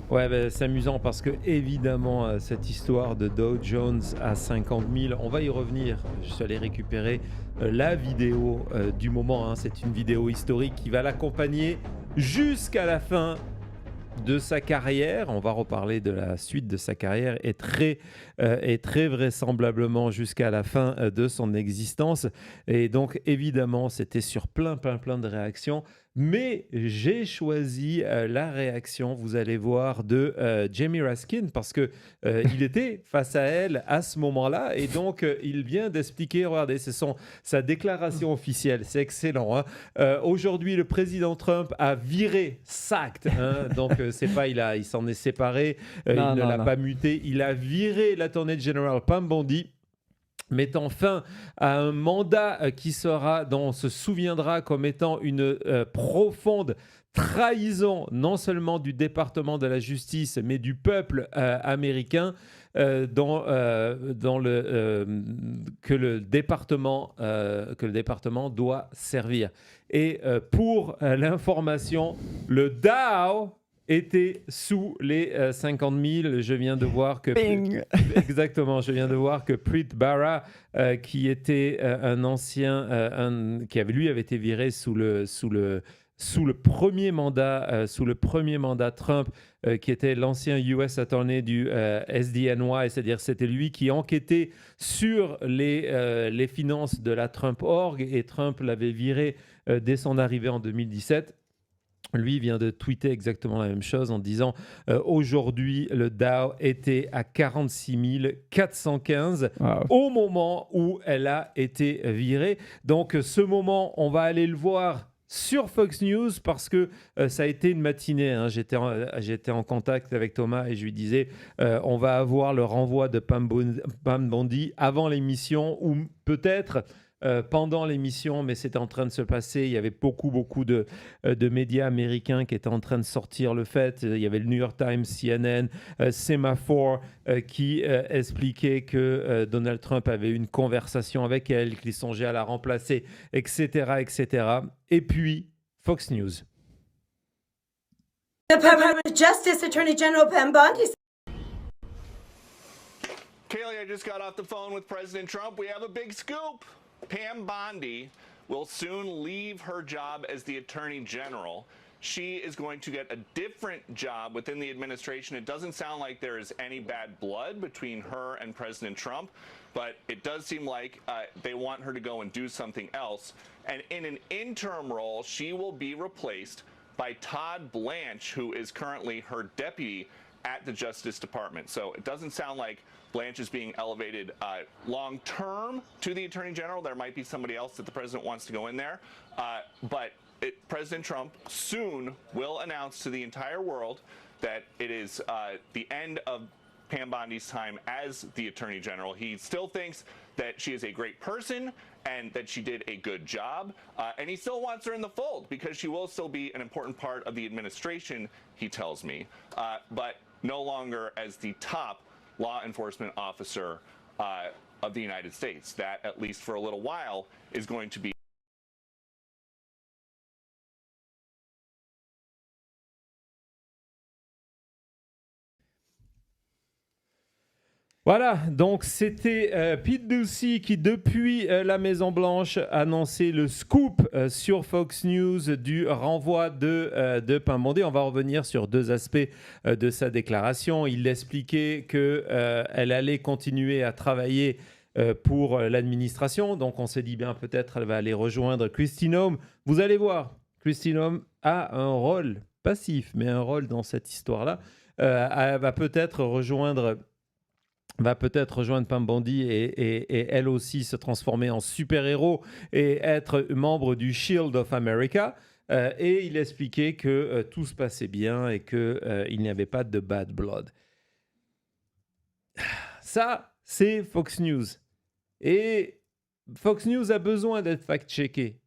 Ouais, ben, c'est amusant parce que évidemment cette histoire de Dow Jones à 50 000, on va y revenir. Je suis allé récupérer la vidéo du moment, hein. C'est une vidéo historique qui va l'accompagner jusqu'à la fin de sa carrière. On va reparler de la suite de sa carrière et très vraisemblablement jusqu'à la fin de son existence. Et donc, évidemment, c'était sur plein de réactions. Mais j'ai choisi la réaction, vous allez voir, de Jamie Raskin parce que il était face à elle à ce moment-là et donc il vient d'expliquer, regardez, sa déclaration officielle, c'est excellent, hein. Aujourd'hui, le président Trump a viré, sacked, hein, donc c'est pas, il s'en est séparé, il ne l'a pas muté, il a viré l'attorney general Pam Bondi, mettant fin à un mandat qui sera, dont on se souviendra comme étant une profonde trahison, non seulement du département de la justice, mais du peuple américain, que le département doit servir. Et pour l'information, le Dow était sous les 50 000. Je viens de voir que... Exactement, je viens de voir que Preet Bharara, qui était un ancien... lui avait été viré sous le premier mandat Trump, qui était l'ancien US Attorney du SDNY, c'est-à-dire c'était lui qui enquêtait sur les finances de la Trump Org, et Trump l'avait viré dès son arrivée en 2017. Lui vient de tweeter exactement la même chose en disant aujourd'hui, le Dow était à 46 415 au moment où elle a été virée. Donc, ce moment, on va aller le voir sur Fox News parce que ça a été une matinée, hein. J'étais en contact avec Thomas et je lui disais on va avoir le renvoi de Pam Bondi avant l'émission ou peut-être pendant l'émission, mais c'était en train de se passer. Il y avait beaucoup de médias américains qui étaient en train de sortir le fait. Il y avait le New York Times, CNN, Semaphore qui expliquait que Donald Trump avait eu une conversation avec elle, qu'il songeait à la remplacer, etc. Et puis, Fox News. The Department of Justice Attorney General Pam Bondi. Kayleigh, I just got off the phone with President Trump. We have a big scoop. Pam Bondi will soon leave her job as the Attorney General. She is going to get a different job within the administration. It doesn't sound like there is any bad blood between her and President Trump, but it does seem like they want her to go and do something else. And in an interim role, she will be replaced by Todd Blanche, who is currently her deputy at the Justice Department. So it doesn't sound like Blanche is being elevated long-term to the Attorney General. There might be somebody else that the president wants to go in there. But President Trump soon will announce to the entire world that it is the end of Pam Bondi's time as the Attorney General. He still thinks that she is a great person and that she did a good job. And he still wants her in the fold because she will still be an important part of the administration, he tells me. But no longer as the top law enforcement officer of the United States. That, at least for a little while, is going to be Voilà, donc c'était Pete Ducey qui, depuis la Maison-Blanche, annonçait le scoop sur Fox News du renvoi de Pam Bondi. On va revenir sur deux aspects de sa déclaration. Il expliquait qu'elle allait continuer à travailler pour l'administration. Donc on s'est dit bien peut-être elle va aller rejoindre Kristi Noem. Vous allez voir, Kristi Noem a un rôle passif, mais un rôle dans cette histoire-là. Elle va peut-être rejoindre Pam Bondi et elle aussi se transformer en super-héros et être membre du Shield of America. Et il expliquait que tout se passait bien et qu'il n'y avait pas de bad blood. Ça, c'est Fox News. Et Fox News a besoin d'être fact-checké.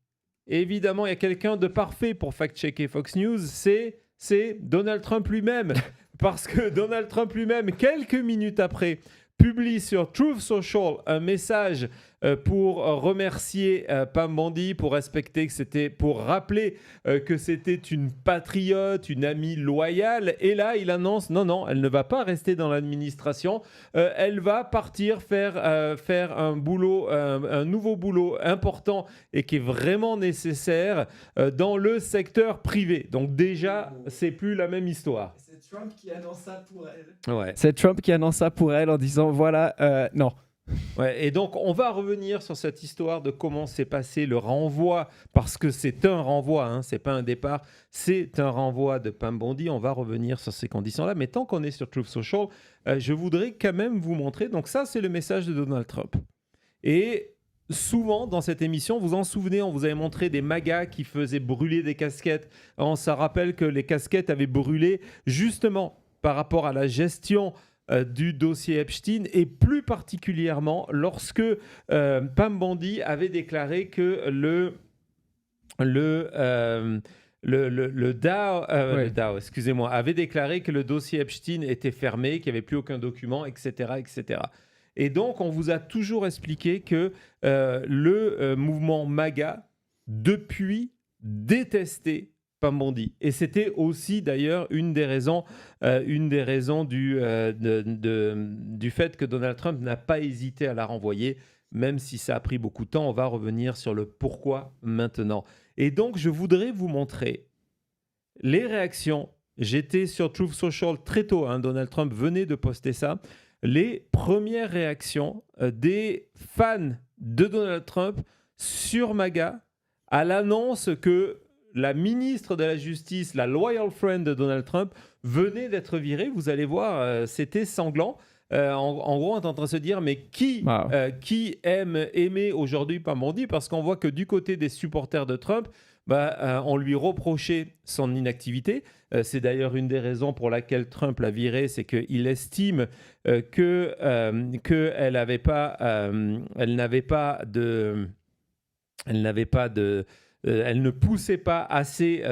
Évidemment, il y a quelqu'un de parfait pour fact-checker Fox News, c'est Donald Trump lui-même. Parce que Donald Trump lui-même, quelques minutes après, publie sur Truth Social un message pour remercier Pam Bondi, pour rappeler que c'était une patriote, une amie loyale. Et là, il annonce non, elle ne va pas rester dans l'administration. Elle va partir faire un nouveau boulot important et qui est vraiment nécessaire dans le secteur privé. Donc déjà, c'est plus la même histoire. C'est Trump qui annonce ça pour elle. Ouais. C'est Trump qui annonce ça pour elle en disant voilà, non. Ouais, et donc, on va revenir sur cette histoire de comment s'est passé le renvoi, parce que c'est un renvoi, hein, c'est pas un départ, c'est un renvoi de Pam Bondi. On va revenir sur ces conditions-là. Mais tant qu'on est sur Truth Social, je voudrais quand même vous montrer. Donc ça, c'est le message de Donald Trump. Et souvent, dans cette émission, vous en souvenez, on vous avait montré des MAGA qui faisaient brûler des casquettes. Ça rappelle que les casquettes avaient brûlé justement par rapport à la gestion du dossier Epstein, et plus particulièrement lorsque Pam Bondi avait déclaré que le Dow, excusez-moi, avait déclaré que le dossier Epstein était fermé, qu'il n'y avait plus aucun document, etc., etc. Et donc, on vous a toujours expliqué que le mouvement MAGA, depuis, détestait Pam Bondi. Et c'était aussi d'ailleurs une des raisons du fait que Donald Trump n'a pas hésité à la renvoyer, même si ça a pris beaucoup de temps. On va revenir sur le pourquoi maintenant. Et donc, je voudrais vous montrer les réactions. J'étais sur Truth Social très tôt, hein, Donald Trump venait de poster ça. Les premières réactions des fans de Donald Trump sur MAGA à l'annonce que la ministre de la Justice, la loyal friend de Donald Trump, venait d'être virée. Vous allez voir, c'était sanglant. En gros, on est en train de se dire, mais qui aimait aujourd'hui Pam Bondi? Parce qu'on voit que du côté des supporters de Trump, on lui reprochait son inactivité. C'est d'ailleurs une des raisons pour laquelle Trump l'a virée, c'est qu'il estime qu'elle elle ne poussait pas assez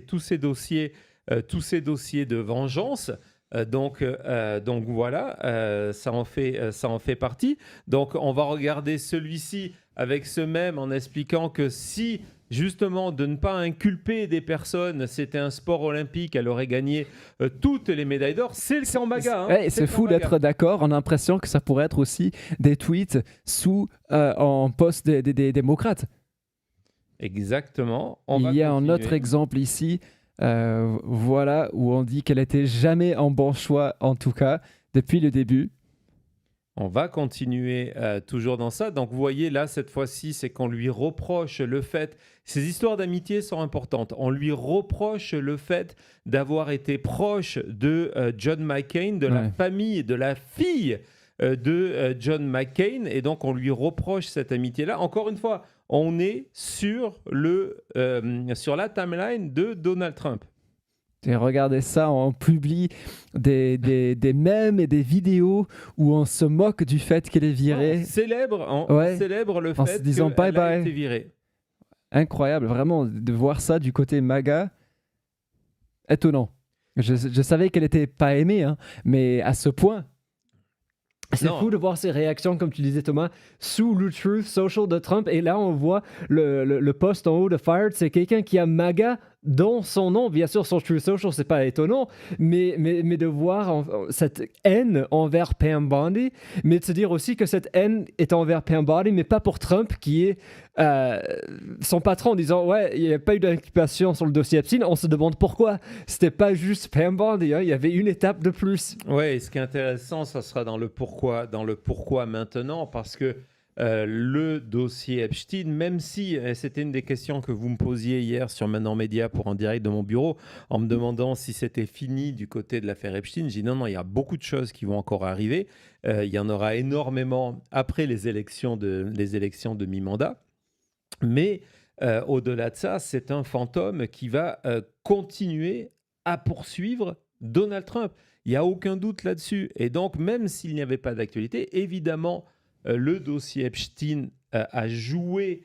tous ces dossiers de vengeance. Donc voilà, ça en fait partie. Donc on va regarder celui-ci avec ce même en expliquant que si justement de ne pas inculper des personnes, c'était un sport olympique, elle aurait gagné toutes les médailles d'or. C'est en MAGA. Hein, ouais, c'est fou d'être d'accord. On a l'impression que ça pourrait être aussi des tweets en post des démocrates. Exactement. Il y a un autre exemple ici, voilà, où on dit qu'elle n'était jamais un bon choix, en tout cas, depuis le début. On va continuer toujours dans ça. Donc, vous voyez, là, cette fois-ci, c'est qu'on lui reproche le fait... Ces histoires d'amitié sont importantes. On lui reproche le fait d'avoir été proche de John McCain, de la famille, de la fille de John McCain. Et donc, on lui reproche cette amitié-là. Encore une fois, on est sur la timeline de Donald Trump. Et regardez ça, on publie des mèmes et des vidéos où on se moque du fait qu'elle est virée. On célèbre le fait qu'elle a été virée. Incroyable, vraiment, de voir ça du côté MAGA, étonnant. Je savais qu'elle n'était pas aimée, hein, mais à ce point... C'est fou de voir ces réactions, comme tu disais Thomas, sous le Truth Social de Trump. Et là, on voit le post en haut de Fired, c'est quelqu'un qui a MAGA dans son nom. Bien sûr, son Truth Social, c'est pas étonnant, mais de voir cette haine envers Pam Bondi, mais de se dire aussi que cette haine est envers Pam Bondi, mais pas pour Trump, qui est son patron, en disant il n'y a pas eu d'inculpation sur le dossier Epstein. On se demande pourquoi. C'était pas juste Pam Bondi, hein, il y avait une étape de plus. Ouais, ce qui est intéressant, ça sera dans le pourquoi maintenant, parce que le dossier Epstein, même si c'était une des questions que vous me posiez hier sur Maintenant Média pour En Direct de mon bureau, en me demandant si c'était fini du côté de l'affaire Epstein, j'ai dit non, il y a beaucoup de choses qui vont encore arriver. Il y en aura énormément après les élections de mi-mandat. Mais au-delà de ça, c'est un fantôme qui va continuer à poursuivre Donald Trump. Il n'y a aucun doute là-dessus. Et donc, même s'il n'y avait pas d'actualité, évidemment, le dossier Epstein a joué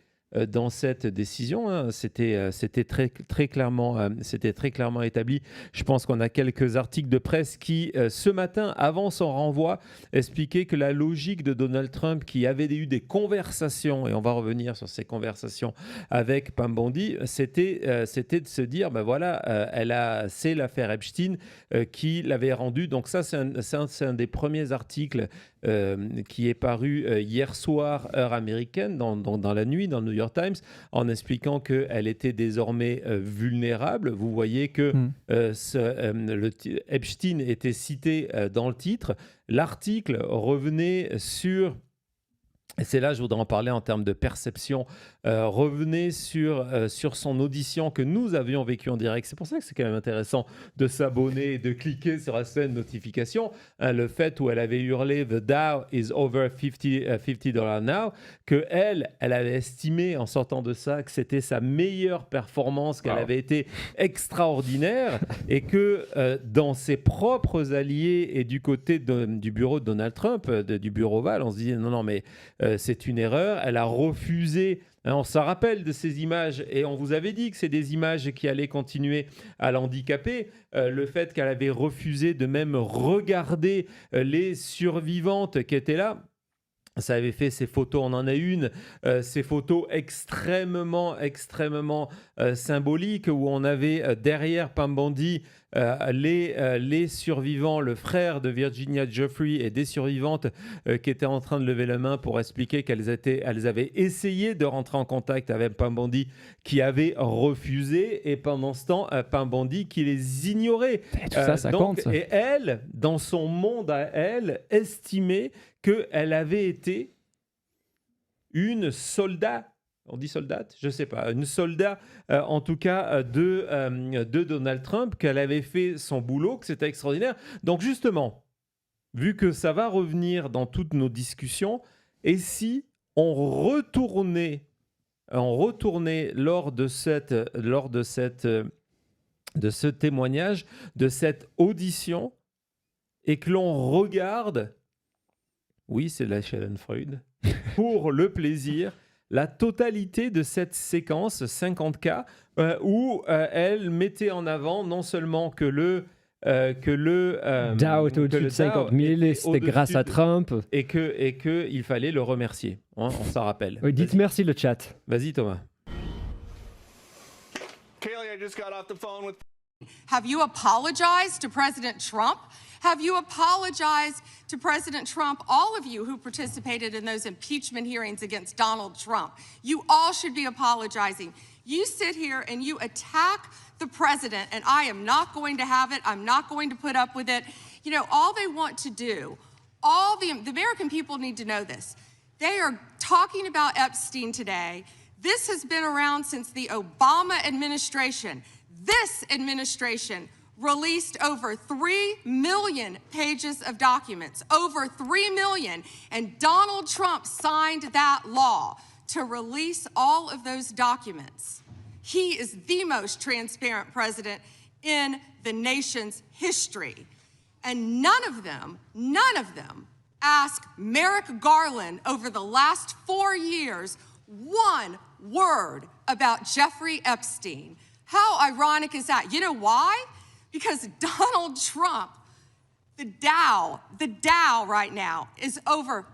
dans cette décision. Hein. C'était très clairement établi. Je pense qu'on a quelques articles de presse qui, ce matin, avant son renvoi, expliquaient que la logique de Donald Trump, qui avait eu des conversations, et on va revenir sur ces conversations avec Pam Bondi, c'était de se dire, ben voilà, c'est l'affaire Epstein qui l'avait rendu. Donc ça, c'est un des premiers articles qui est paru hier soir, heure américaine, dans la nuit, dans le New York Times, en expliquant qu'elle était désormais vulnérable. Vous voyez que Epstein était cité dans le titre. L'article revenait sur... Et c'est là, je voudrais en parler en termes de perception, revenez sur son audition que nous avions vécue en direct. C'est pour ça que c'est quand même intéressant de s'abonner et de cliquer sur la scène notification. Hein, le fait où elle avait hurlé « The Dow is over $50 now », qu'elle avait estimé en sortant de ça que c'était sa meilleure performance, qu'elle avait été extraordinaire et que dans ses propres alliés et du côté du bureau de Donald Trump, du bureau Oval, on se disait « Non, mais... c'est une erreur. » Elle a refusé. Hein, on se rappelle de ces images et on vous avait dit que c'est des images qui allaient continuer à l'handicaper. Le fait qu'elle avait refusé de même regarder les survivantes qui étaient là. Ça avait fait ces photos, on en a une, ces photos extrêmement symboliques où on avait derrière Pam Bondi les survivants, le frère de Virginia Giuffre et des survivantes qui étaient en train de lever la main pour expliquer qu'elles avaient essayé de rentrer en contact avec Pam Bondi qui avait refusé, et pendant ce temps, Pam Bondi qui les ignorait. Et tout ça compte. Et elle, dans son monde à elle, estimait qu'elle avait été une soldat. On dit soldate? Je ne sais pas. Une soldat, en tout cas, de Donald Trump, qu'elle avait fait son boulot, que c'était extraordinaire. Donc justement, vu que ça va revenir dans toutes nos discussions, et si on retournait lors de ce témoignage, de cette audition, et que l'on regarde, oui, c'est de la Schadenfreude, pour le plaisir, la totalité de cette séquence 50K où elle mettait en avant non seulement que le Dow était au-dessus de 50 000 et c'était grâce à Trump. Et qu'il fallait le remercier. Hein, on s'en rappelle. Oui, dites merci le chat. Vas-y Thomas. Kaylee, I just got off the phone with... Have you apologized to President Trump? Have you apologized to President Trump, all of you who participated in those impeachment hearings against Donald Trump? You all should be apologizing. You sit here and you attack the president, and I am not going to have it. I'm not going to put up with it. You know, all they want to do, the American people need to know this. They are talking about Epstein today. This has been around since the Obama administration. This administration released over 3 million pages of documents, over 3 million, and Donald Trump signed that law to release all of those documents. He is the most transparent president in the nation's history. And none of them asked Merrick Garland over the last 4 years one word about Jeffrey Epstein. How ironic is that? You know why? Because Donald Trump, the Dow right now is over,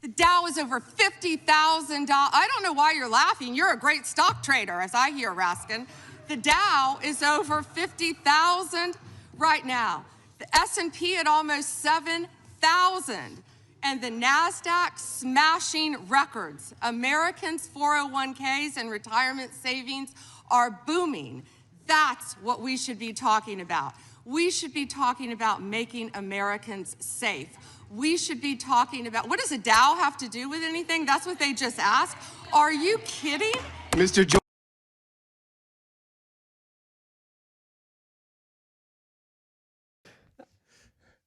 the Dow is over $50,000. I don't know why you're laughing. You're a great stock trader, as I hear, Raskin. The Dow is over 50,000 right now. The S&P at almost 7,000. And the NASDAQ smashing records. Americans' 401ks and retirement savings are booming. That's what we should be talking about. We should be talking about making Americans safe. We should be talking about, what does a Dow have to do with anything? That's what they just asked. Are you kidding? Mr. Joe.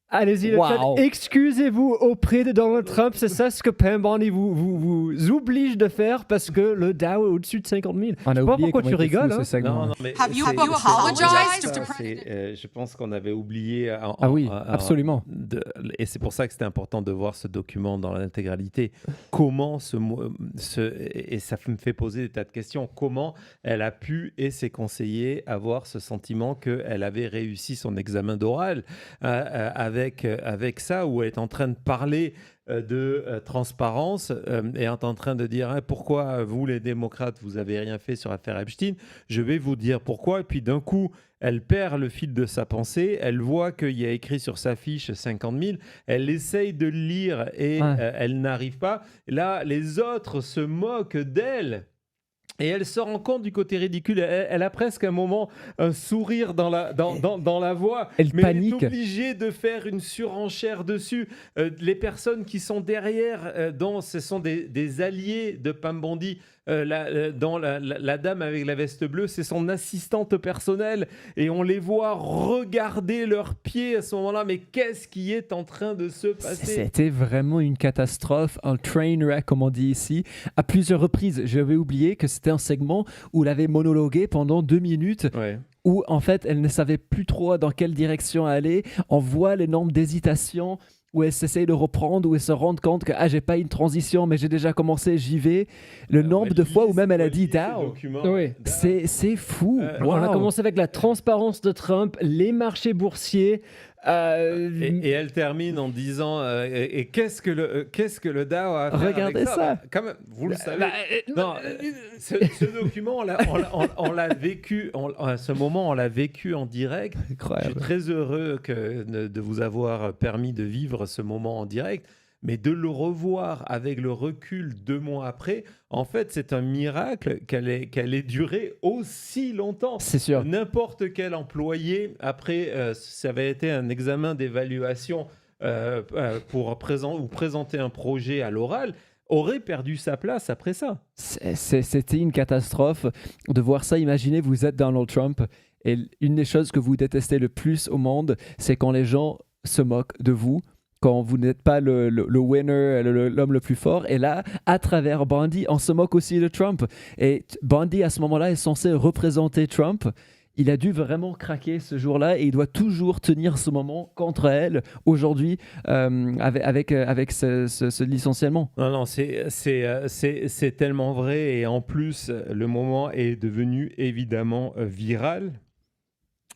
Allez-y, le chat. Excusez-vous auprès de Donald Trump. C'est ça ce que Pam Bondi vous oblige de faire parce que le Dow est au-dessus de 50 000. Je sais pas pourquoi tu rigoles. Hein. Non, mais Have you c'est- apologized ça, to je pense qu'on avait oublié. Absolument. Et c'est pour ça que c'était important de voir ce document dans l'intégralité. Comment et ça me fait poser des tas de questions. Comment elle a pu, et ses conseillers, avoir ce sentiment qu'elle avait réussi son examen d'oral avec ça, où elle est en train de parler de transparence et est en train de dire pourquoi vous les démocrates vous avez rien fait sur l'affaire Epstein, je vais vous dire pourquoi. Et puis d'un coup elle perd le fil de sa pensée, elle voit qu'il y a écrit sur sa fiche 50 000, elle essaye de le lire et elle n'arrive pas. Là les autres se moquent d'elle. Et elle se rend compte du côté ridicule. Elle a presque un moment un sourire dans la voix. Elle panique. Elle est obligée de faire une surenchère dessus. Les personnes qui sont derrière, ce sont des alliés de Pam Bondi. La dame avec la veste bleue, c'est son assistante personnelle. Et on les voit regarder leurs pieds à ce moment-là. Mais qu'est-ce qui est en train de se passer ? C'était vraiment une catastrophe, un train wreck, comme on dit ici. À plusieurs reprises, j'avais oublié que c'était un segment où elle avait monologué pendant 2 minutes. Ouais. Où en fait, elle ne savait plus trop dans quelle direction aller. On voit les nombres d'hésitation où elle s'essaye de reprendre, où elle se rend compte que j'ai pas une transition, mais j'ai déjà commencé, j'y vais. Le nombre de fois où même elle a dit Dow. Oui. C'est fou. On a commencé avec la transparence de Trump, les marchés boursiers. Et elle termine en disant et qu'est-ce que le Dow a à faire Regardez avec ça. Bah, quand même, vous le savez. Ce document, on l'a vécu. Ce moment, on l'a vécu en direct. Incroyable. Je suis très heureux de vous avoir permis de vivre ce moment en direct. Mais de le revoir avec le recul 2 mois après, en fait, c'est un miracle qu'elle ait duré aussi longtemps. C'est sûr. N'importe quel employé, après, ça avait été un examen d'évaluation pour présenter un projet à l'oral, aurait perdu sa place après ça. C'était une catastrophe de voir ça. Imaginez, vous êtes Donald Trump et une des choses que vous détestez le plus au monde, c'est quand les gens se moquent de vous. Quand vous n'êtes pas le winner, l'homme le plus fort. Et là, à travers Bondi, on se moque aussi de Trump. Et Bondi, à ce moment-là, est censé représenter Trump. Il a dû vraiment craquer ce jour-là et il doit toujours tenir ce moment contre elle aujourd'hui avec ce licenciement. Non, c'est tellement vrai. Et en plus, le moment est devenu évidemment viral.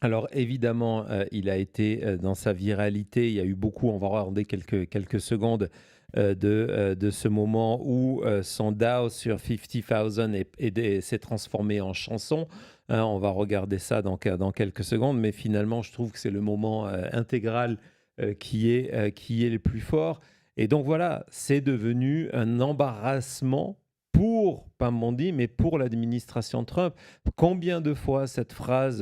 Alors évidemment, il a été dans sa viralité, il y a eu beaucoup, on va regarder quelques secondes de ce moment où son Dow sur 50,000 s'est transformé en chanson. On va regarder ça dans quelques secondes, mais finalement, je trouve que c'est le moment intégral qui est le plus fort. Et donc voilà, c'est devenu un embarrassement pour Pam Bondi, mais pour l'administration Trump. Combien de fois cette phrase,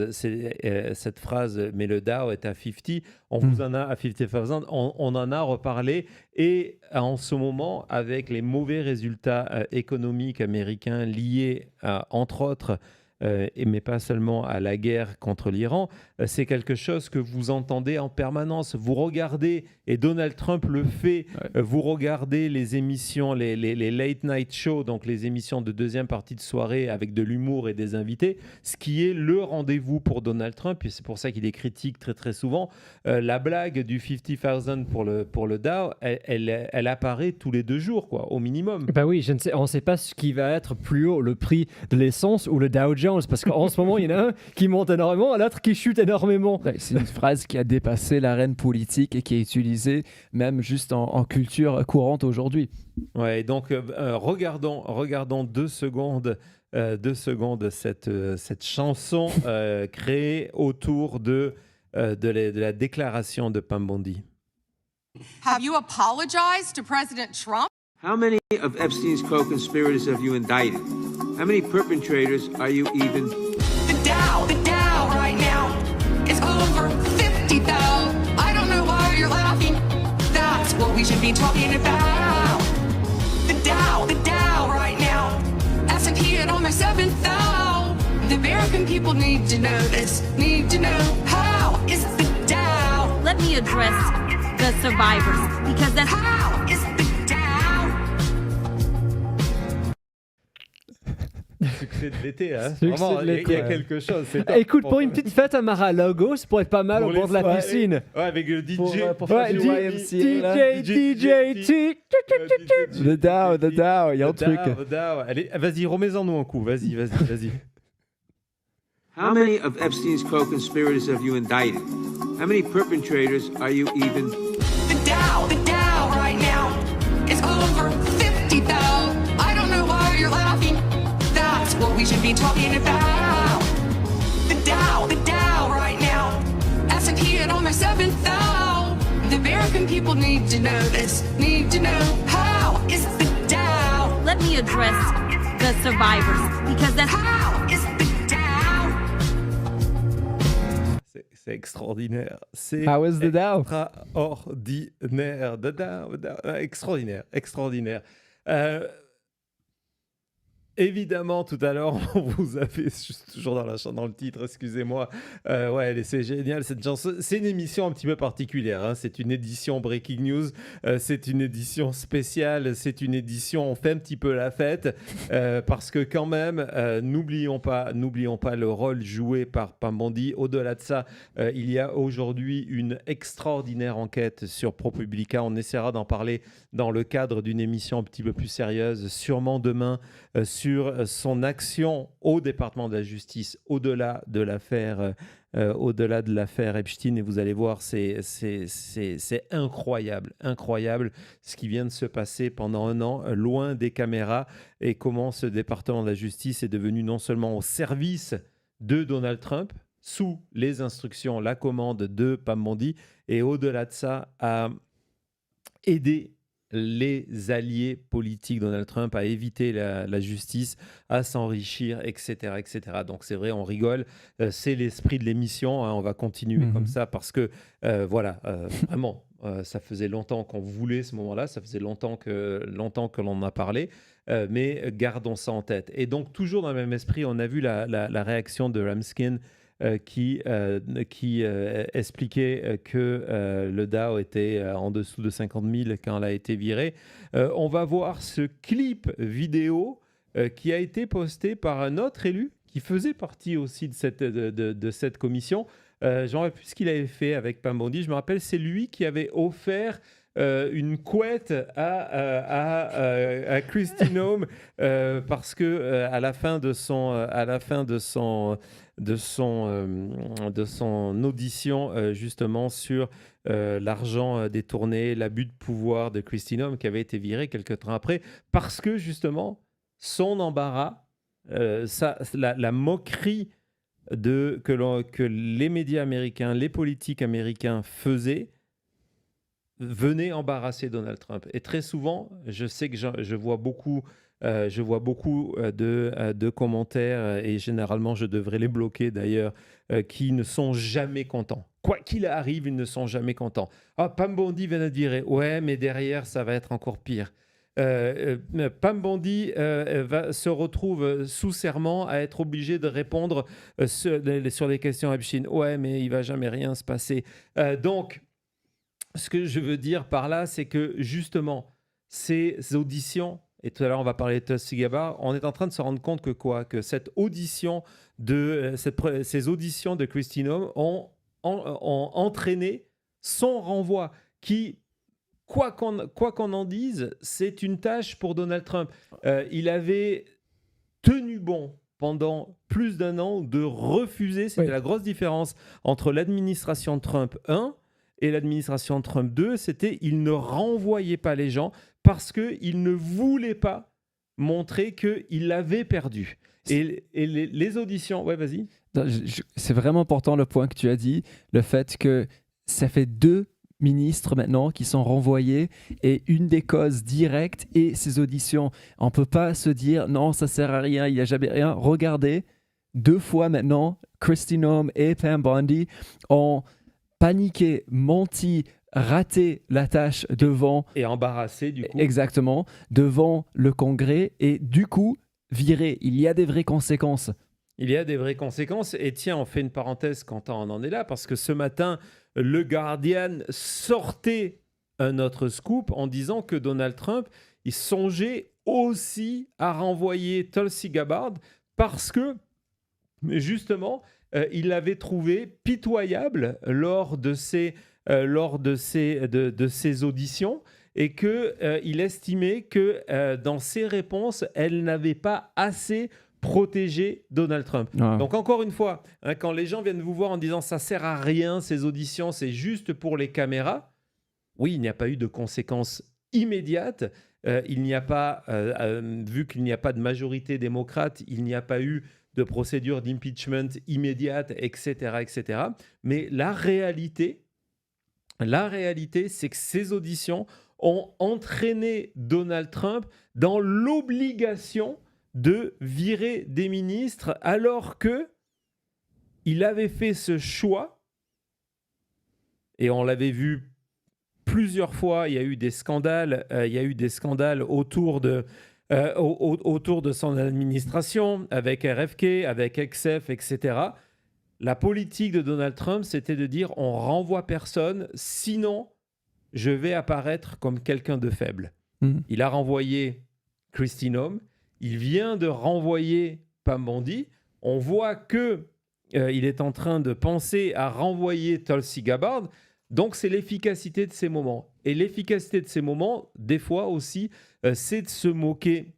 mais le Dow est à 50, on vous en a à 50,000, on en a reparlé, et en ce moment, avec les mauvais résultats économiques américains liés, entre autres, mais pas seulement à la guerre contre l'Iran, c'est quelque chose que vous entendez en permanence. Vous regardez, et Donald Trump le fait, vous regardez les émissions, les late night shows, donc les émissions de deuxième partie de soirée avec de l'humour et des invités, ce qui est le rendez-vous pour Donald Trump, et c'est pour ça qu'il est critique très très souvent. La blague du 50,000 pour le Dow, elle apparaît tous les 2 jours, quoi, au minimum. Bah oui, on ne sait pas ce qui va être plus haut, le prix de l'essence ou le Dow Jones, parce qu'en ce moment, il y en a un qui monte énormément, l'autre qui chute énormément. C'est une phrase qui a dépassé l'arène politique et qui est utilisée même juste en culture courante aujourd'hui. Ouais, donc regardons 2 secondes cette chanson créée autour de la déclaration de Pam Bondi. Have you apologized to President Trump? How many of Epstein's co-conspirators have you indicted? How many perpetrators are you even? The Dow right now is over 50,000. I don't know why you're laughing. That's what we should be talking about. The Dow right now. S&P at almost 7,000. The American people need to know this. Need to know how is the Dow. Let me address the survivors. Because that's How is the Dow? Succès de l'été, hein. Succès Vraiment, de il y a- l'été, il y a ouais. quelque chose. c'est top. Écoute, pour une petite fête à Mar-a-Lago, ça pourrait être pas mal Pour au bord les de la soirées. piscine. Ouais, avec le DJ. Pour faire Ouais, du YMCA, là. The Dow, il y a un truc. The Dow. Allez, vas-y, remets-en-nous un coup. Vas-y. How many of Epstein's co-conspirators have you indicted? How many perpetrators are you even? The Dow right now is over 50,000. I don't know why you're laughing. That's what we should be talking about. The Dow right now. S&P at almost 7,000. The American people need to know this. Need to know how is the Dow? let me address the survivors. Because that's How is the Dow? C'est extraordinaire. C'est How is the Dow? extraordinaire. The Dow. Extraordinaire. Évidemment, tout à l'heure, on vous avait, je suis toujours dans le titre, excusez-moi. Ouais, c'est génial cette chanson. C'est une émission un petit peu particulière, hein. C'est une édition Breaking News, c'est une édition spéciale, c'est une édition, on fait un petit peu la fête, parce que quand même, n'oublions pas le rôle joué par Pam Bondi. Au-delà de ça, il y a aujourd'hui une extraordinaire enquête sur ProPublica. On essaiera d'en parler dans le cadre d'une émission un petit peu plus sérieuse, sûrement demain, sur son action au département de la justice, au-delà de l'affaire Epstein. Et vous allez voir, c'est incroyable ce qui vient de se passer pendant un an, loin des caméras, et comment ce département de la justice est devenu non seulement au service de Donald Trump, sous les instructions, la commande de Pam Bondi, et au-delà de ça, à aider les alliés politiques Donald Trump à éviter la justice, à s'enrichir, etc. Donc c'est vrai, on rigole. C'est l'esprit de l'émission, hein. On va continuer comme ça parce que, vraiment, ça faisait longtemps qu'on voulait ce moment-là, ça faisait longtemps que l'on en a parlé, mais gardons ça en tête. Et donc, toujours dans le même esprit, on a vu la réaction de Ramskin, qui expliquait que le Dow était en dessous de 50 000 quand elle a été virée. On va voir ce clip vidéo qui a été posté par un autre élu qui faisait partie aussi de cette commission. Je ne me rappelle plus ce qu'il avait fait avec Pam Bondi. Je me rappelle, c'est lui qui avait offert une couette à Kristi Noem parce que à la fin de son audition justement sur l'argent détourné, l'abus de pouvoir de Kristi Noem, qui avait été virée quelques temps après, parce que justement son embarras, la moquerie que les médias américains, les politiques américains faisaient, venait embarrasser Donald Trump. Et très souvent, je sais que je vois beaucoup de commentaires, et généralement je devrais les bloquer d'ailleurs, qui ne sont jamais contents. Quoi qu'il arrive, ils ne sont jamais contents. Ah, Pam Bondi vient de virer. Ouais, mais derrière, ça va être encore pire. Pam Bondi se retrouve sous serment à être obligé de répondre sur les questions Epstein. Ouais, mais il va jamais rien se passer. Donc, ce que je veux dire par là, c'est que justement, ces auditions, et tout à l'heure on va parler de Tulsi Gabbard, on est en train de se rendre compte que ces auditions de Kristi Noem ont entraîné son renvoi, qui, quoi qu'on en dise, c'est une tâche pour Donald Trump. Il avait tenu bon pendant plus d'un an de refuser. C'était la grosse différence entre l'administration Trump 1 et l'administration Trump 2, c'était il ne renvoyait pas les gens parce qu'il ne voulait pas montrer qu'il avait perdu. Et les auditions... Ouais, vas-y. C'est vraiment important le point que tu as dit, le fait que ça fait 2 ministres maintenant qui sont renvoyés, et une des causes directes est ces auditions. On ne peut pas se dire non, ça sert à rien, il n'y a jamais rien. Regardez, 2 fois maintenant, Kristi Noem et Pam Bondi ont paniqué, menti, raté la tâche devant... Et embarrassé, du coup. Exactement, devant le Congrès, et du coup, viré. Il y a des vraies conséquences. Il y a des vraies conséquences. Et tiens, on fait une parenthèse quand on en est là, parce que ce matin, le Guardian sortait un autre scoop en disant que Donald Trump, il songeait aussi à renvoyer Tulsi Gabbard parce que, justement, il l'avait trouvé pitoyable lors de ses auditions et qu'il estimait que dans ses réponses, elle n'avait pas assez protégé Donald Trump. Ah. Donc encore une fois, hein, quand les gens viennent vous voir en disant ça sert à rien ces auditions, c'est juste pour les caméras, oui, il n'y a pas eu de conséquences immédiates. Il n'y a pas, vu qu'il n'y a pas de majorité démocrate, il n'y a pas eu de procédure d'impeachment immédiate, etc., etc. Mais la réalité, c'est que ces auditions ont entraîné Donald Trump dans l'obligation de virer des ministres alors que il avait fait ce choix, et on l'avait vu plusieurs fois, il y a eu des scandales, autour de son administration, avec RFK, avec XF, etc. La politique de Donald Trump, c'était de dire on renvoie personne, sinon je vais apparaître comme quelqu'un de faible. Il a renvoyé Kristi Noem, il vient de renvoyer Pam Bondi. On voit que il est en train de penser à renvoyer Tulsi Gabbard. Donc, c'est l'efficacité de ces moments. Et l'efficacité de ces moments, des fois aussi, c'est de se moquer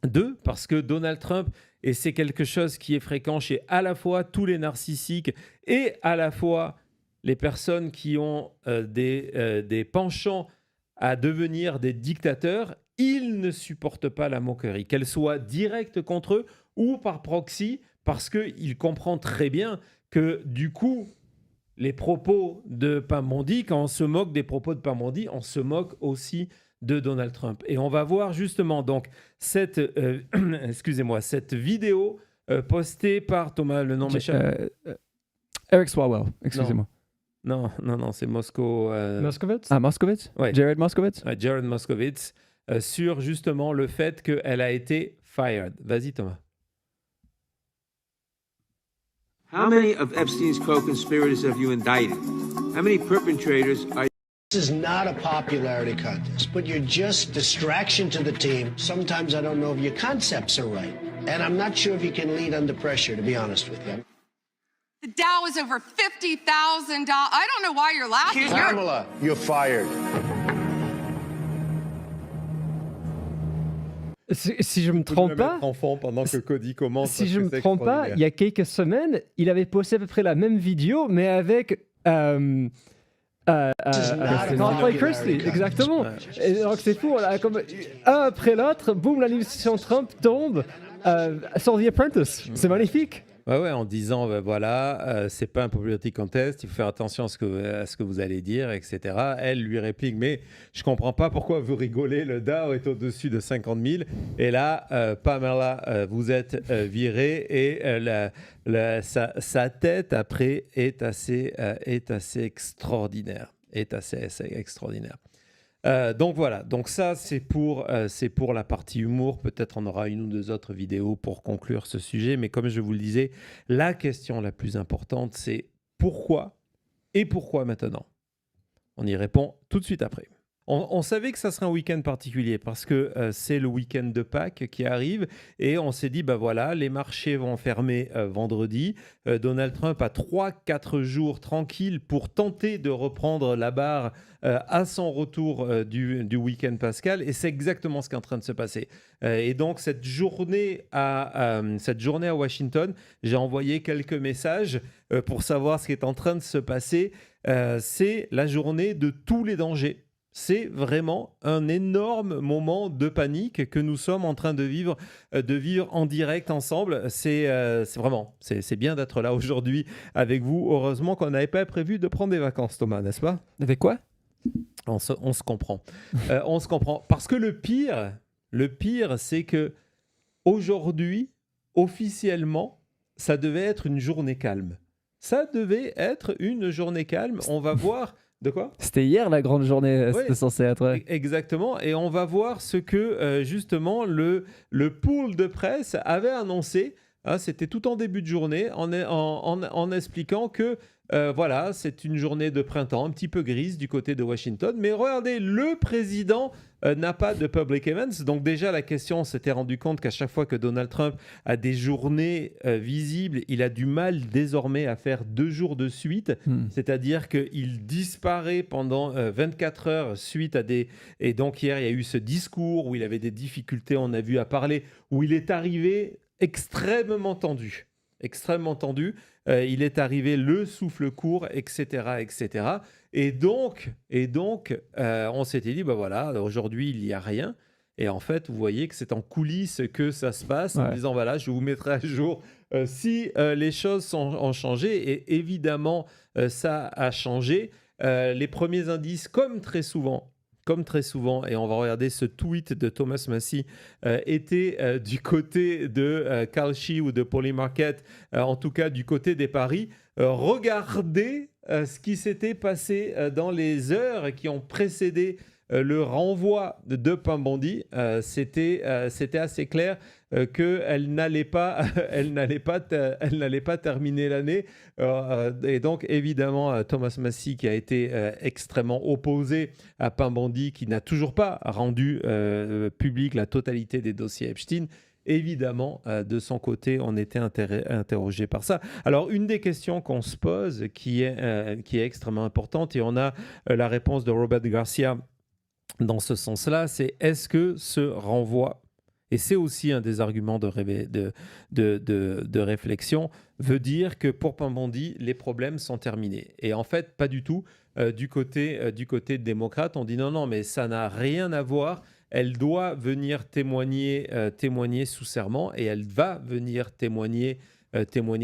d'eux, parce que Donald Trump, et c'est quelque chose qui est fréquent chez à la fois tous les narcissiques et à la fois les personnes qui ont des penchants à devenir des dictateurs, ils ne supportent pas la moquerie, qu'elle soit directe contre eux ou par proxy, parce qu'il comprend très bien que du coup, les propos de Pam Bondi, quand on se moque des propos de Pam Bondi, on se moque aussi de Donald Trump. Et on va voir justement donc cette vidéo postée par Thomas, le nom m'échappe. Eric Swalwell, excusez-moi. Non, c'est Moscow. Moskowitz? Ah, Moskowitz? Ouais. Jared Moskowitz? Ouais, Jared Moskowitz, sur justement le fait qu'elle a été fired. Vas-y Thomas. How many of Epstein's co-conspirators have you indicted? How many perpetrators are This is not a popularity contest, but you're just distraction to the team. Sometimes I don't know if your concepts are right. And I'm not sure if you can lead under pressure, to be honest with you. The Dow is over $50,000. I don't know why you're laughing. Pamela, you're fired. Si je me trompe pas, Enfant pendant que Cody commence. si je me trompe pas, il y a quelques semaines, il avait posté à peu près la même vidéo, mais avec Corey Christie, exactement. Et donc c'est fou, là, comme un après l'autre, boum, l'administration Trump tombe sur The Apprentice. C'est magnifique. Ouais, en disant, c'est pas un popularity contest, il faut faire attention à ce que vous allez dire, etc. Elle lui réplique, mais je comprends pas pourquoi vous rigolez, le Dow est au-dessus de 50 000. Et là, Pamela, vous êtes virée et sa tête après est assez extraordinaire. Donc voilà, donc ça c'est pour la partie humour. Peut-être on aura une ou deux autres vidéos pour conclure ce sujet, mais comme je vous le disais, la question la plus importante c'est pourquoi et pourquoi maintenant. On y répond tout de suite après. On savait que ça serait un week-end particulier parce que c'est le week-end de Pâques qui arrive et on s'est dit, les marchés vont fermer vendredi. Donald Trump a 3-4 jours tranquilles pour tenter de reprendre la barre à son retour du week-end pascal et c'est exactement ce qui est en train de se passer. Et donc cette journée à Washington, j'ai envoyé quelques messages pour savoir ce qui est en train de se passer. C'est la journée de tous les dangers. C'est vraiment un énorme moment de panique que nous sommes en train de vivre en direct ensemble. C'est bien d'être là aujourd'hui avec vous. Heureusement qu'on n'avait pas prévu de prendre des vacances, Thomas, n'est-ce pas? Avec quoi? On se comprend. On se comprend. Parce que le pire, c'est que aujourd'hui, officiellement, ça devait être une journée calme. On va voir. De quoi? C'était hier la grande journée, Oui, c'était censé être. Ouais. Exactement, et on va voir ce que justement le pool de presse avait annoncé. C'était tout en début de journée en expliquant que voilà, c'est une journée de printemps un petit peu grise du côté de Washington. Mais regardez, le président n'a pas de public events. Donc déjà, la question, on s'était rendu compte qu'à chaque fois que Donald Trump a des journées visibles, il a du mal désormais à faire 2 jours de suite. C'est-à-dire qu'il disparaît pendant 24 heures suite à des... Et donc hier, il y a eu ce discours où il avait des difficultés, on a vu, à parler, où il est arrivé extrêmement tendu. Extrêmement tendu. Il est arrivé le souffle court, etc., etc. Et donc, on s'était dit, bah voilà, aujourd'hui, il n'y a rien. Et en fait, vous voyez que c'est en coulisses que ça se passe, en disant, voilà, je vous mettrai à jour si les choses ont changé. Et évidemment, ça a changé. Les premiers indices, comme très souvent, et on va regarder ce tweet de Thomas Massie, était du côté de Kalshi ou de Polymarket, en tout cas du côté des paris. Regardez ce qui s'était passé dans les heures qui ont précédé le renvoi de Pambondi. C'était assez clair qu'elle n'allait pas terminer l'année. Et donc, évidemment, Thomas Massie, qui a été extrêmement opposé à Pambondi, qui n'a toujours pas rendu public la totalité des dossiers Epstein. Évidemment, de son côté, on était interrogé par ça. Alors, une des questions qu'on se pose, qui est extrêmement importante, et on a la réponse de Robert Garcia dans ce sens-là, c'est est-ce que ce renvoi, et c'est aussi un des arguments de réflexion, veut dire que pour Pambondi, les problèmes sont terminés. Et en fait, pas du tout. Du côté démocrate, on dit non, mais ça n'a rien à voir. Elle doit venir témoigner sous serment, et elle va venir témoigner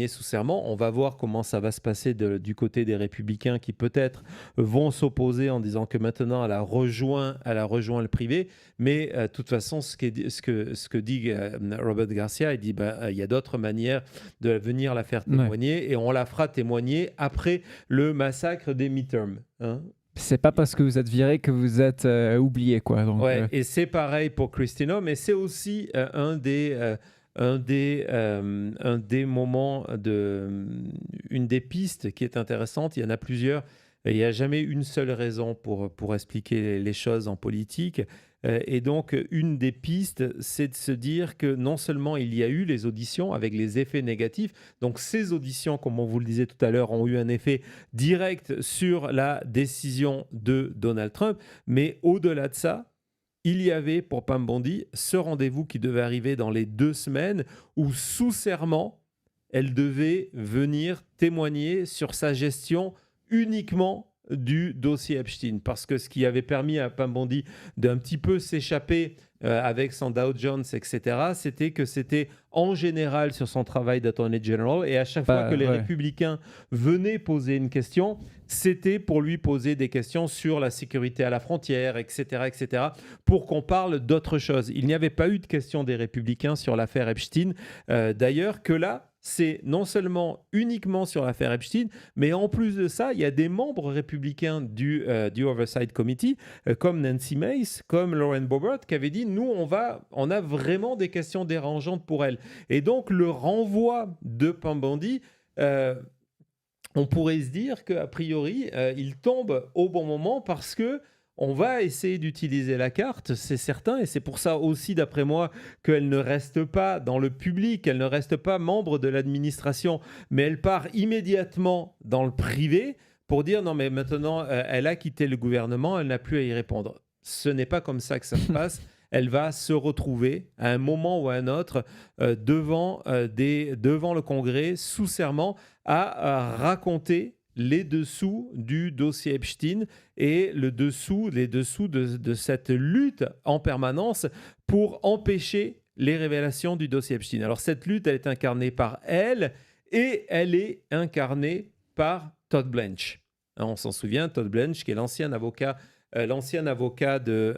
sous serment. On va voir comment ça va se passer du côté des républicains qui peut-être vont s'opposer en disant que maintenant elle a rejoint le privé. Mais de toute façon, ce que dit Robert Garcia, il dit il y a d'autres manières de venir la faire témoigner, et on la fera témoigner après le massacre des midterms. C'est pas parce que vous êtes viré que vous êtes oublié, quoi. Donc, et c'est pareil pour Christine, mais c'est aussi un des moments, une des pistes qui est intéressante. Il y en a plusieurs. Il n'y a jamais une seule raison pour expliquer les choses en politique. Et donc, une des pistes, c'est de se dire que non seulement il y a eu les auditions avec les effets négatifs, donc ces auditions, comme on vous le disait tout à l'heure, ont eu un effet direct sur la décision de Donald Trump, mais au-delà de ça, il y avait pour Pambondi ce rendez-vous qui devait arriver dans les 2 semaines où, sous serment, elle devait venir témoigner sur sa gestion uniquement du dossier Epstein. Parce que ce qui avait permis à Pambondi d'un petit peu s'échapper avec son Dow Jones, etc., c'était que c'était en général sur son travail d'Attorney General, et à chaque fois que les républicains venaient poser une question, c'était pour lui poser des questions sur la sécurité à la frontière, etc., etc., pour qu'on parle d'autre chose. Il n'y avait pas eu de questions des républicains sur l'affaire Epstein, d'ailleurs, que là, c'est non seulement uniquement sur l'affaire Epstein, mais en plus de ça, il y a des membres républicains du Oversight Committee, comme Nancy Mace, comme Lauren Boebert, qui avaient dit, nous, on a vraiment des questions dérangeantes pour elle. Et donc, le renvoi de Pambondi, on pourrait se dire qu'a priori, il tombe au bon moment parce que on va essayer d'utiliser la carte, c'est certain, et c'est pour ça aussi, d'après moi, qu'elle ne reste pas dans le public, elle ne reste pas membre de l'administration, mais elle part immédiatement dans le privé pour dire non, mais maintenant, elle a quitté le gouvernement, elle n'a plus à y répondre. Ce n'est pas comme ça que ça se passe. Elle va se retrouver à un moment ou à un autre devant le Congrès, sous serment, à raconter les dessous du dossier Epstein et les dessous de cette lutte en permanence pour empêcher les révélations du dossier Epstein. Alors cette lutte, elle est incarnée par elle, et elle est incarnée par Todd Blanche. On s'en souvient, Todd Blanche, qui est l'ancien avocat de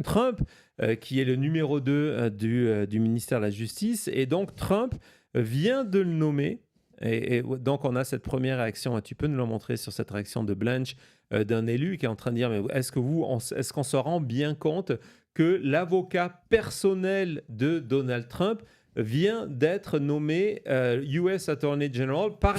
Trump, qui est le numéro 2 du ministère de la Justice. Et donc Trump vient de le nommer. Et donc, on a cette première réaction. Tu peux nous la montrer sur cette réaction de Blanche, d'un élu qui est en train de dire, mais est-ce qu'on se rend bien compte que l'avocat personnel de Donald Trump vient d'être nommé US Attorney General par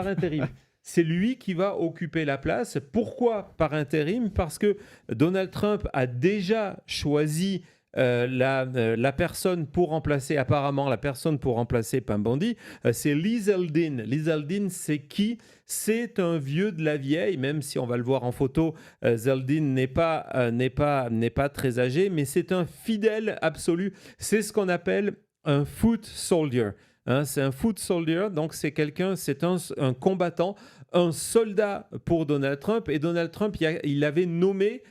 intérim. C'est lui qui va occuper la place. Pourquoi par intérim? Parce que Donald Trump a déjà choisi la personne pour remplacer, apparemment la personne pour remplacer Pam Bondi, c'est Lee Zeldin. Lee Zeldin, c'est qui? C'est un vieux de la vieille, même si on va le voir en photo, Zeldin n'est pas très âgé, mais c'est un fidèle absolu. C'est ce qu'on appelle un foot soldier. Hein, c'est un foot soldier, donc c'est quelqu'un, c'est un combattant, un soldat pour Donald Trump. Et Donald Trump, il avait nommé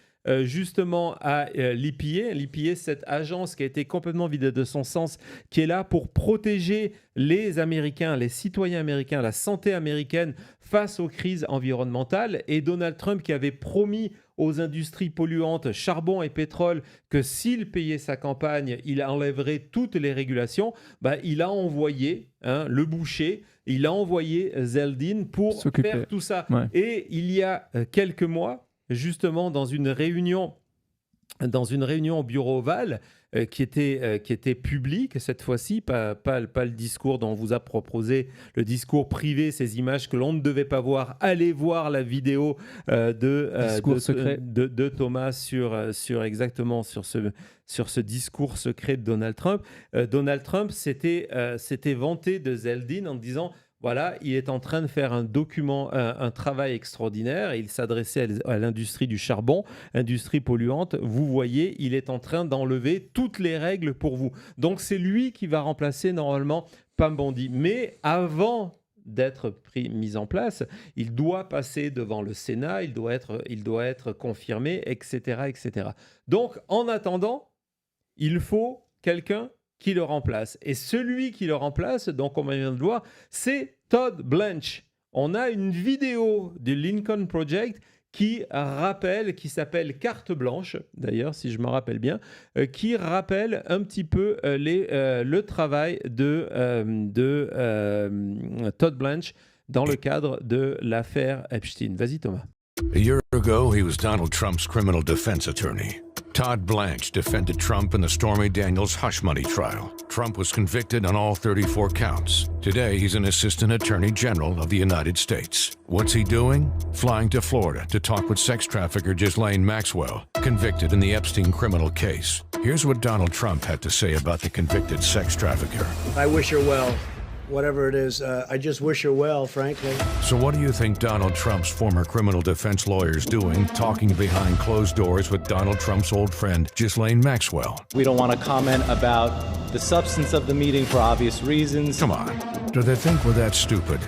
justement à l'EPA. L'EPA, cette agence qui a été complètement vidée de son sens, qui est là pour protéger les Américains, les citoyens américains, la santé américaine face aux crises environnementales. Et Donald Trump qui avait promis aux industries polluantes, charbon et pétrole, que s'il payait sa campagne, il enlèverait toutes les régulations, il a envoyé le boucher, il a envoyé Zeldin pour faire tout ça. Ouais. Et il y a quelques mois, justement dans une réunion au bureau ovale qui était publique cette fois-ci, pas le discours dont on vous a proposé, le discours privé, ces images que l'on ne devait pas voir. Allez voir la vidéo de Thomas sur ce discours secret de Donald Trump. Donald Trump s'était vanté de Zeldin en disant: voilà, il est en train de faire un travail extraordinaire. Il s'adressait à l'industrie du charbon, industrie polluante. Vous voyez, il est en train d'enlever toutes les règles pour vous. Donc, c'est lui qui va remplacer normalement Pam Bondi. Mais avant d'être mis en place, il doit passer devant le Sénat, il doit être confirmé, etc., etc. Donc, en attendant, il faut quelqu'un qui le remplace. Et celui qui le remplace, donc comme on vient de le voir, c'est Todd Blanche. On a une vidéo du Lincoln Project qui s'appelle Carte Blanche, d'ailleurs, si je me rappelle bien, qui rappelle un petit peu le travail de Todd Blanche dans le cadre de l'affaire Epstein. Vas-y, Thomas. A year ago, he was Donald Trump's criminal defense attorney. Todd Blanche defended Trump in the Stormy Daniels hush money trial. Trump was convicted on all 34 counts. Today, he's an assistant attorney general of the United States. What's he doing? Flying to Florida to talk with sex trafficker Ghislaine Maxwell, convicted in the Epstein criminal case. Here's what Donald Trump had to say about the convicted sex trafficker. I wish her well. Whatever it is, I just wish her well, frankly. So what do you think Donald Trump's former criminal defense lawyer's doing, talking behind closed doors with Donald Trump's old friend, Ghislaine Maxwell? We don't want to comment about the substance of the meeting for obvious reasons. Come on. Do they think we're that stupid?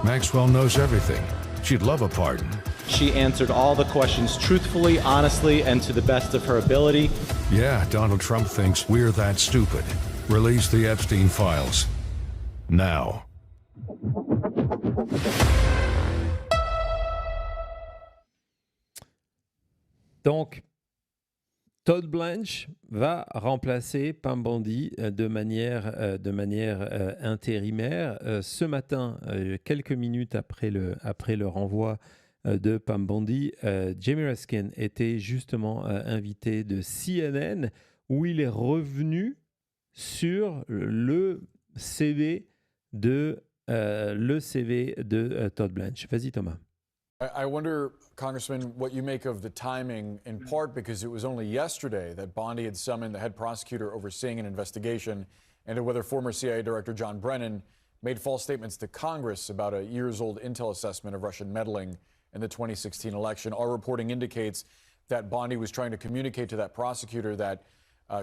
Maxwell knows everything. She'd love a pardon. She answered all the questions truthfully, honestly, and to the best of her ability. Yeah, Donald Trump thinks we're that stupid. Release the Epstein files. Now. Donc, Todd Blanche va remplacer Pam Bondi de manière intérimaire. Ce matin, quelques minutes après le renvoi de Pam Bondi, Jamie Raskin était justement invité de CNN où il est revenu sur le CV de Todd Blanche. Vas-y, Thomas. I wonder, Congressman, what you make of the timing, in part because it was only yesterday that Bondi had summoned the head prosecutor overseeing an investigation into whether former CIA Director John Brennan made false statements to Congress about a years-old intel assessment of Russian meddling in the 2016 election. Our reporting indicates that Bondi was trying to communicate to that prosecutor that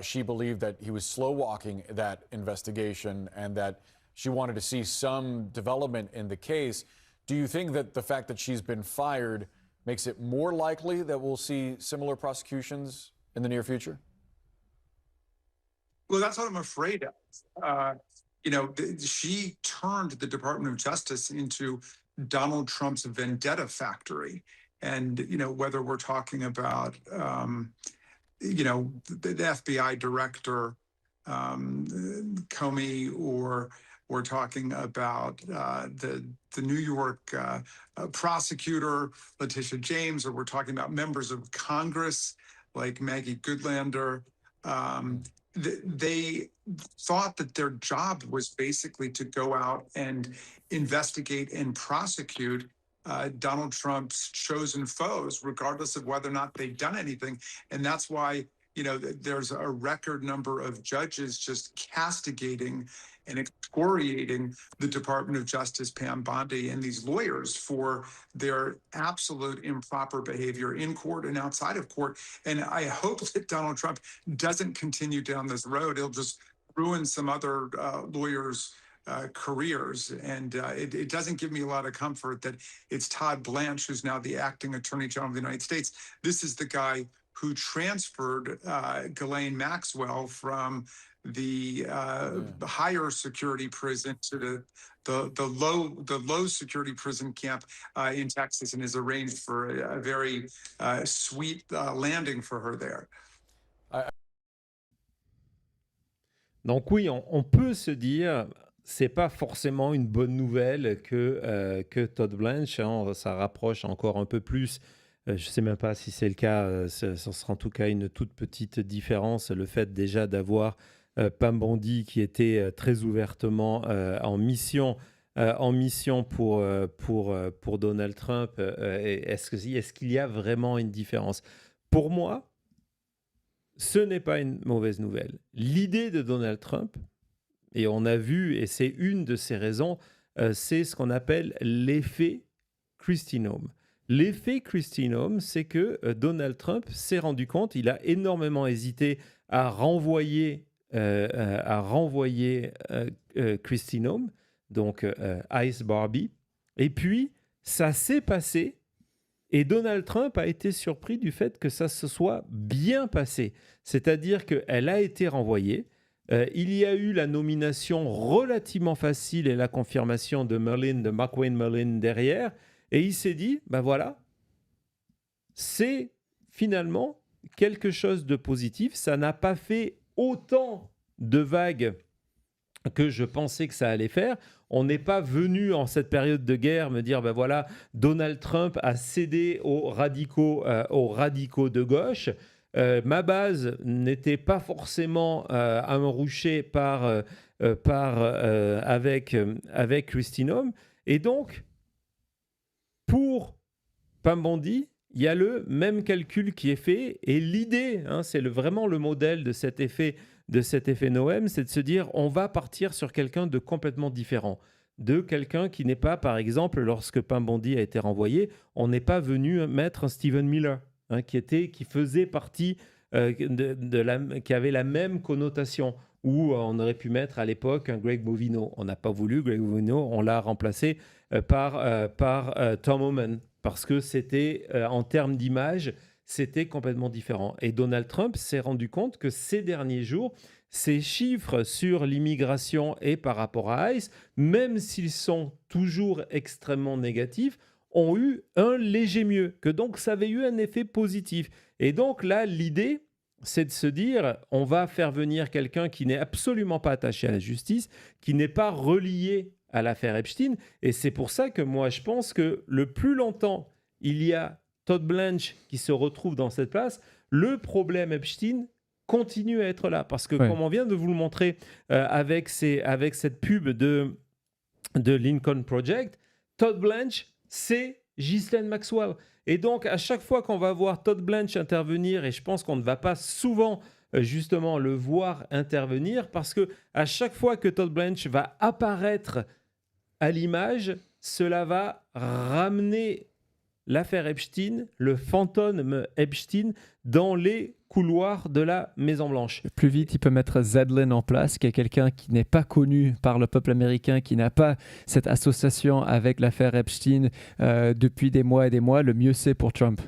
she believed that he was slow-walking that investigation and that she wanted to see some development in the case. Do you think that the fact that she's been fired makes it more likely that we'll see similar prosecutions in the near future? Well, that's what I'm afraid of. She turned the Department of Justice into Donald Trump's vendetta factory. And, whether we're talking about, the FBI director, Comey, or we're talking about the New York prosecutor, Letitia James, or we're talking about members of Congress like Maggie Goodlander. they thought that their job was basically to go out and investigate and prosecute Donald Trump's chosen foes, regardless of whether or not they've done anything. And that's why, there's a record number of judges just castigating and excoriating the Department of Justice, Pam Bondi, and these lawyers for their absolute improper behavior in court and outside of court. And I hope that Donald Trump doesn't continue down this road. It'll just ruin some other lawyers' careers. And it doesn't give me a lot of comfort that it's Todd Blanche, who's now the acting Attorney General of the United States. This is the guy who transferred Ghislaine Maxwell from the higher security prison to the low security prison camp in Texas, and has arranged for a very sweet landing for her there. Donc oui, on peut se dire, c'est pas forcément une bonne nouvelle que Todd Blanche, ça rapproche encore un peu plus. Je ne sais même pas si c'est le cas, ce sera en tout cas une toute petite différence, le fait déjà d'avoir Pam Bondi qui était très ouvertement en mission pour Donald Trump. Est-ce qu'il y a vraiment une différence? Pour moi, ce n'est pas une mauvaise nouvelle. L'idée de Donald Trump, et on a vu, et c'est une de ses raisons, c'est ce qu'on appelle l'effet Kristi Noem. L'effet Kristi Noem, c'est que Donald Trump s'est rendu compte, il a énormément hésité à renvoyer Kristi Noem, donc Ice Barbie, et puis ça s'est passé, et Donald Trump a été surpris du fait que ça se soit bien passé, c'est-à-dire qu'elle a été renvoyée. Il y a eu la nomination relativement facile et la confirmation de McWayne Merlin derrière, et il s'est dit, ben voilà, c'est finalement quelque chose de positif. Ça n'a pas fait autant de vagues que je pensais que ça allait faire. On n'est pas venu en cette période de guerre me dire, ben voilà, Donald Trump a cédé aux radicaux de gauche. Ma base n'était pas forcément enrouchée avec Kristi Noem. Et donc, pour Pam Bondi, il y a le même calcul qui est fait. Et l'idée, c'est vraiment le modèle de cet effet Noem, c'est de se dire on va partir sur quelqu'un de complètement différent. De quelqu'un qui n'est pas, par exemple, lorsque Pam Bondi a été renvoyé, on n'est pas venu mettre un Stephen Miller, qui faisait partie, qui avait la même connotation, où on aurait pu mettre à l'époque un Greg Bovino. On n'a pas voulu Greg Bovino, on l'a remplacé par Tom Homan, parce que c'était, en termes d'image, c'était complètement différent. Et Donald Trump s'est rendu compte que ces derniers jours, ces chiffres sur l'immigration et par rapport à ICE, même s'ils sont toujours extrêmement négatifs, ont eu un léger mieux, que donc ça avait eu un effet positif. Et donc là, l'idée, c'est de se dire, on va faire venir quelqu'un qui n'est absolument pas attaché à la justice, qui n'est pas relié à l'affaire Epstein. Et c'est pour ça que moi, je pense que le plus longtemps il y a Todd Blanche qui se retrouve dans cette place, le problème Epstein continue à être là. Parce que, comme on vient de vous le montrer avec cette pub de Lincoln Project, Todd Blanche, c'est Ghislaine Maxwell. Et donc, à chaque fois qu'on va voir Todd Blanche intervenir, et je pense qu'on ne va pas souvent justement le voir intervenir, parce que à chaque fois que Todd Blanche va apparaître à l'image, cela va ramener l'affaire Epstein, le fantôme Epstein, dans les couloirs de la Maison-Blanche. Plus vite, il peut mettre Zedlin en place, qui est quelqu'un qui n'est pas connu par le peuple américain, qui n'a pas cette association avec l'affaire Epstein depuis des mois et des mois. Le mieux, c'est pour Trump.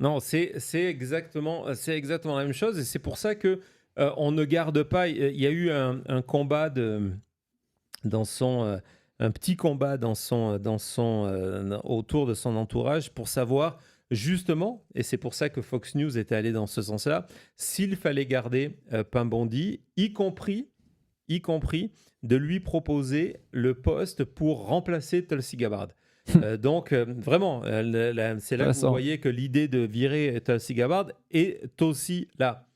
Non, c'est exactement la même chose. Et c'est pour ça que on ne garde pas... Il y a eu un combat un petit combat autour de son entourage pour savoir justement, et c'est pour ça que Fox News était allé dans ce sens-là, s'il fallait garder Pam Bondi, y compris de lui proposer le poste pour remplacer Tulsi Gabbard. Donc, vraiment, c'est là que vous voyez que l'idée de virer Tulsi Gabbard est aussi là.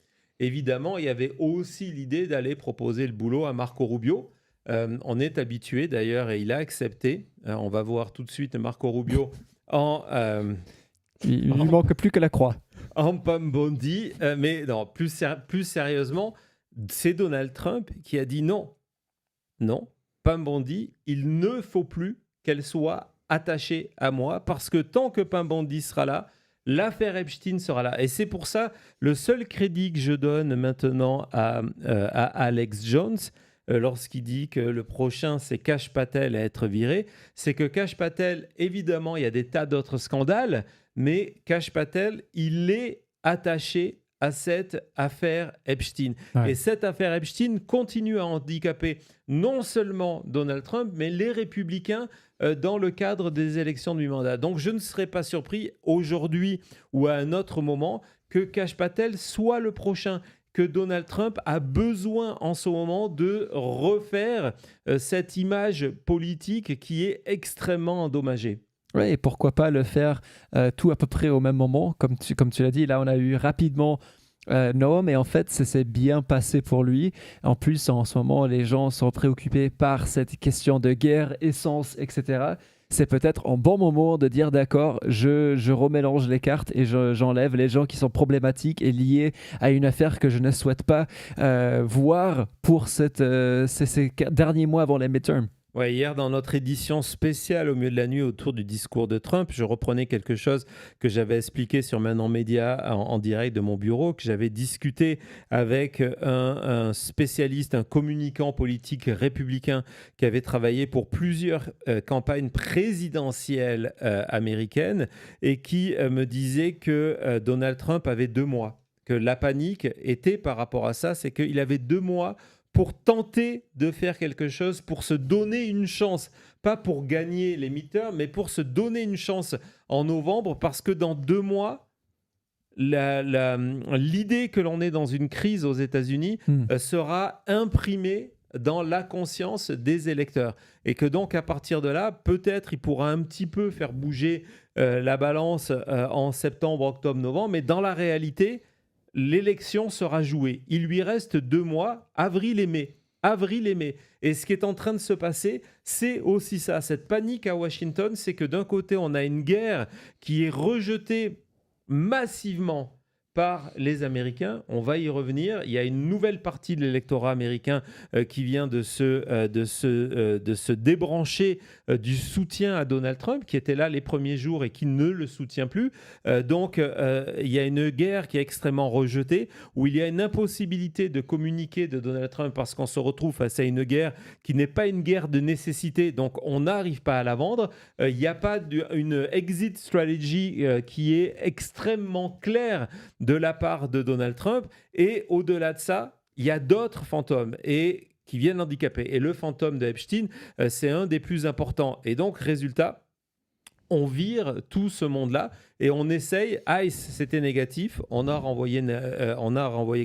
évidemment, il y avait aussi l'idée d'aller proposer le boulot à Marco Rubio. On est habitué d'ailleurs et il a accepté. On va voir tout de suite Marco Rubio Il lui manque plus que la croix. En Pam Bondi, mais non, plus sérieusement, c'est Donald Trump qui a dit non, Pam Bondi, il ne faut plus qu'elle soit attachée à moi parce que tant que Pam Bondi sera là, l'affaire Epstein sera là. Et c'est pour ça, le seul crédit que je donne maintenant à Alex Jones, lorsqu'il dit que le prochain, c'est Kash Patel à être viré, c'est que Kash Patel, évidemment, il y a des tas d'autres scandales, mais Kash Patel, il est attaché à cette affaire Epstein. Ouais. Et cette affaire Epstein continue à handicaper non seulement Donald Trump, mais les républicains dans le cadre des élections du mandat. Donc je ne serais pas surpris aujourd'hui ou à un autre moment que Kash Patel soit le prochain, que Donald Trump a besoin en ce moment de refaire cette image politique qui est extrêmement endommagée. Oui, et pourquoi pas le faire tout à peu près au même moment, comme tu l'as dit. Là, on a eu rapidement Noam, et en fait, ça s'est bien passé pour lui. En plus, en ce moment, les gens sont préoccupés par cette question de guerre, essence, etc. C'est peut-être un bon moment de dire d'accord, je remélange les cartes et j'enlève les gens qui sont problématiques et liés à une affaire que je ne souhaite pas voir pour ces derniers mois avant les midterms. Ouais, hier, dans notre édition spéciale au milieu de la nuit autour du discours de Trump, je reprenais quelque chose que j'avais expliqué sur Maintenant Média en direct de mon bureau, que j'avais discuté avec un spécialiste, un communicant politique républicain qui avait travaillé pour plusieurs campagnes présidentielles américaines et qui me disait que Donald Trump avait 2 mois, que la panique était par rapport à ça, c'est qu'il avait 2 mois pour tenter de faire quelque chose, pour se donner une chance, pas pour gagner les midterms, mais pour se donner une chance en novembre, parce que dans 2 mois, l'idée que l'on est dans une crise aux États-Unis sera imprimée dans la conscience des électeurs. Et que donc, à partir de là, peut-être il pourra un petit peu faire bouger la balance en septembre, octobre, novembre, mais dans la réalité, l'élection sera jouée. Il lui reste 2 mois, avril et mai. Et ce qui est en train de se passer, c'est aussi ça. Cette panique à Washington, c'est que d'un côté, on a une guerre qui est rejetée massivement par les Américains. On va y revenir. Il y a une nouvelle partie de l'électorat américain qui vient de se débrancher du soutien à Donald Trump, qui était là les premiers jours et qui ne le soutient plus. Donc, il y a une guerre qui est extrêmement rejetée, où il y a une impossibilité de communiquer de Donald Trump parce qu'on se retrouve face à une guerre qui n'est pas une guerre de nécessité, donc on n'arrive pas à la vendre. Il n'y a pas une exit strategy qui est extrêmement claire de la part de Donald Trump. Et au-delà de ça, il y a d'autres fantômes qui viennent handicaper. Et le fantôme de Epstein, c'est un des plus importants. Et donc, résultat, on vire tout ce monde-là et on essaye. C'était négatif. On a renvoyé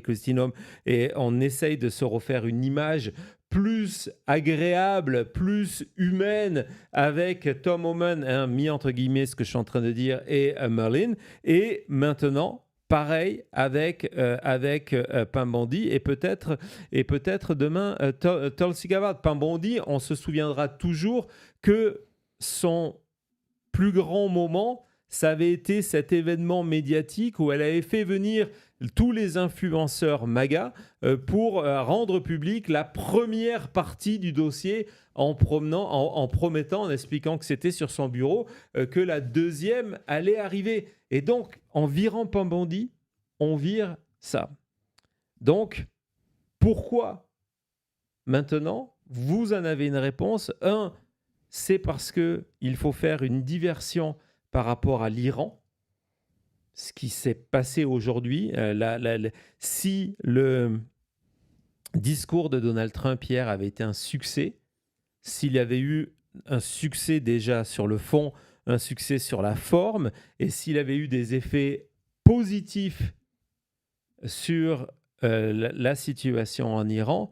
Christine et on essaye de se refaire une image plus agréable, plus humaine avec Tom Homan, mis entre guillemets ce que je suis en train de dire, et Merlin. Et maintenant, pareil avec Pam Bondi et peut-être demain Tulsi Gabbard. Pam Bondi, on se souviendra toujours que son plus grand moment, ça avait été cet événement médiatique où elle avait fait venir tous les influenceurs MAGA pour rendre public la première partie du dossier en promettant, en expliquant que c'était sur son bureau, que la deuxième allait arriver. Et donc, en virant Pam Bondi, on vire ça. Donc, pourquoi maintenant, vous en avez une réponse. C'est parce qu'il faut faire une diversion par rapport à l'Iran. Ce qui s'est passé aujourd'hui, si le discours de Donald Trump hier avait été un succès, s'il y avait eu un succès déjà sur le fond, un succès sur la forme, et s'il avait eu des effets positifs sur la situation en Iran,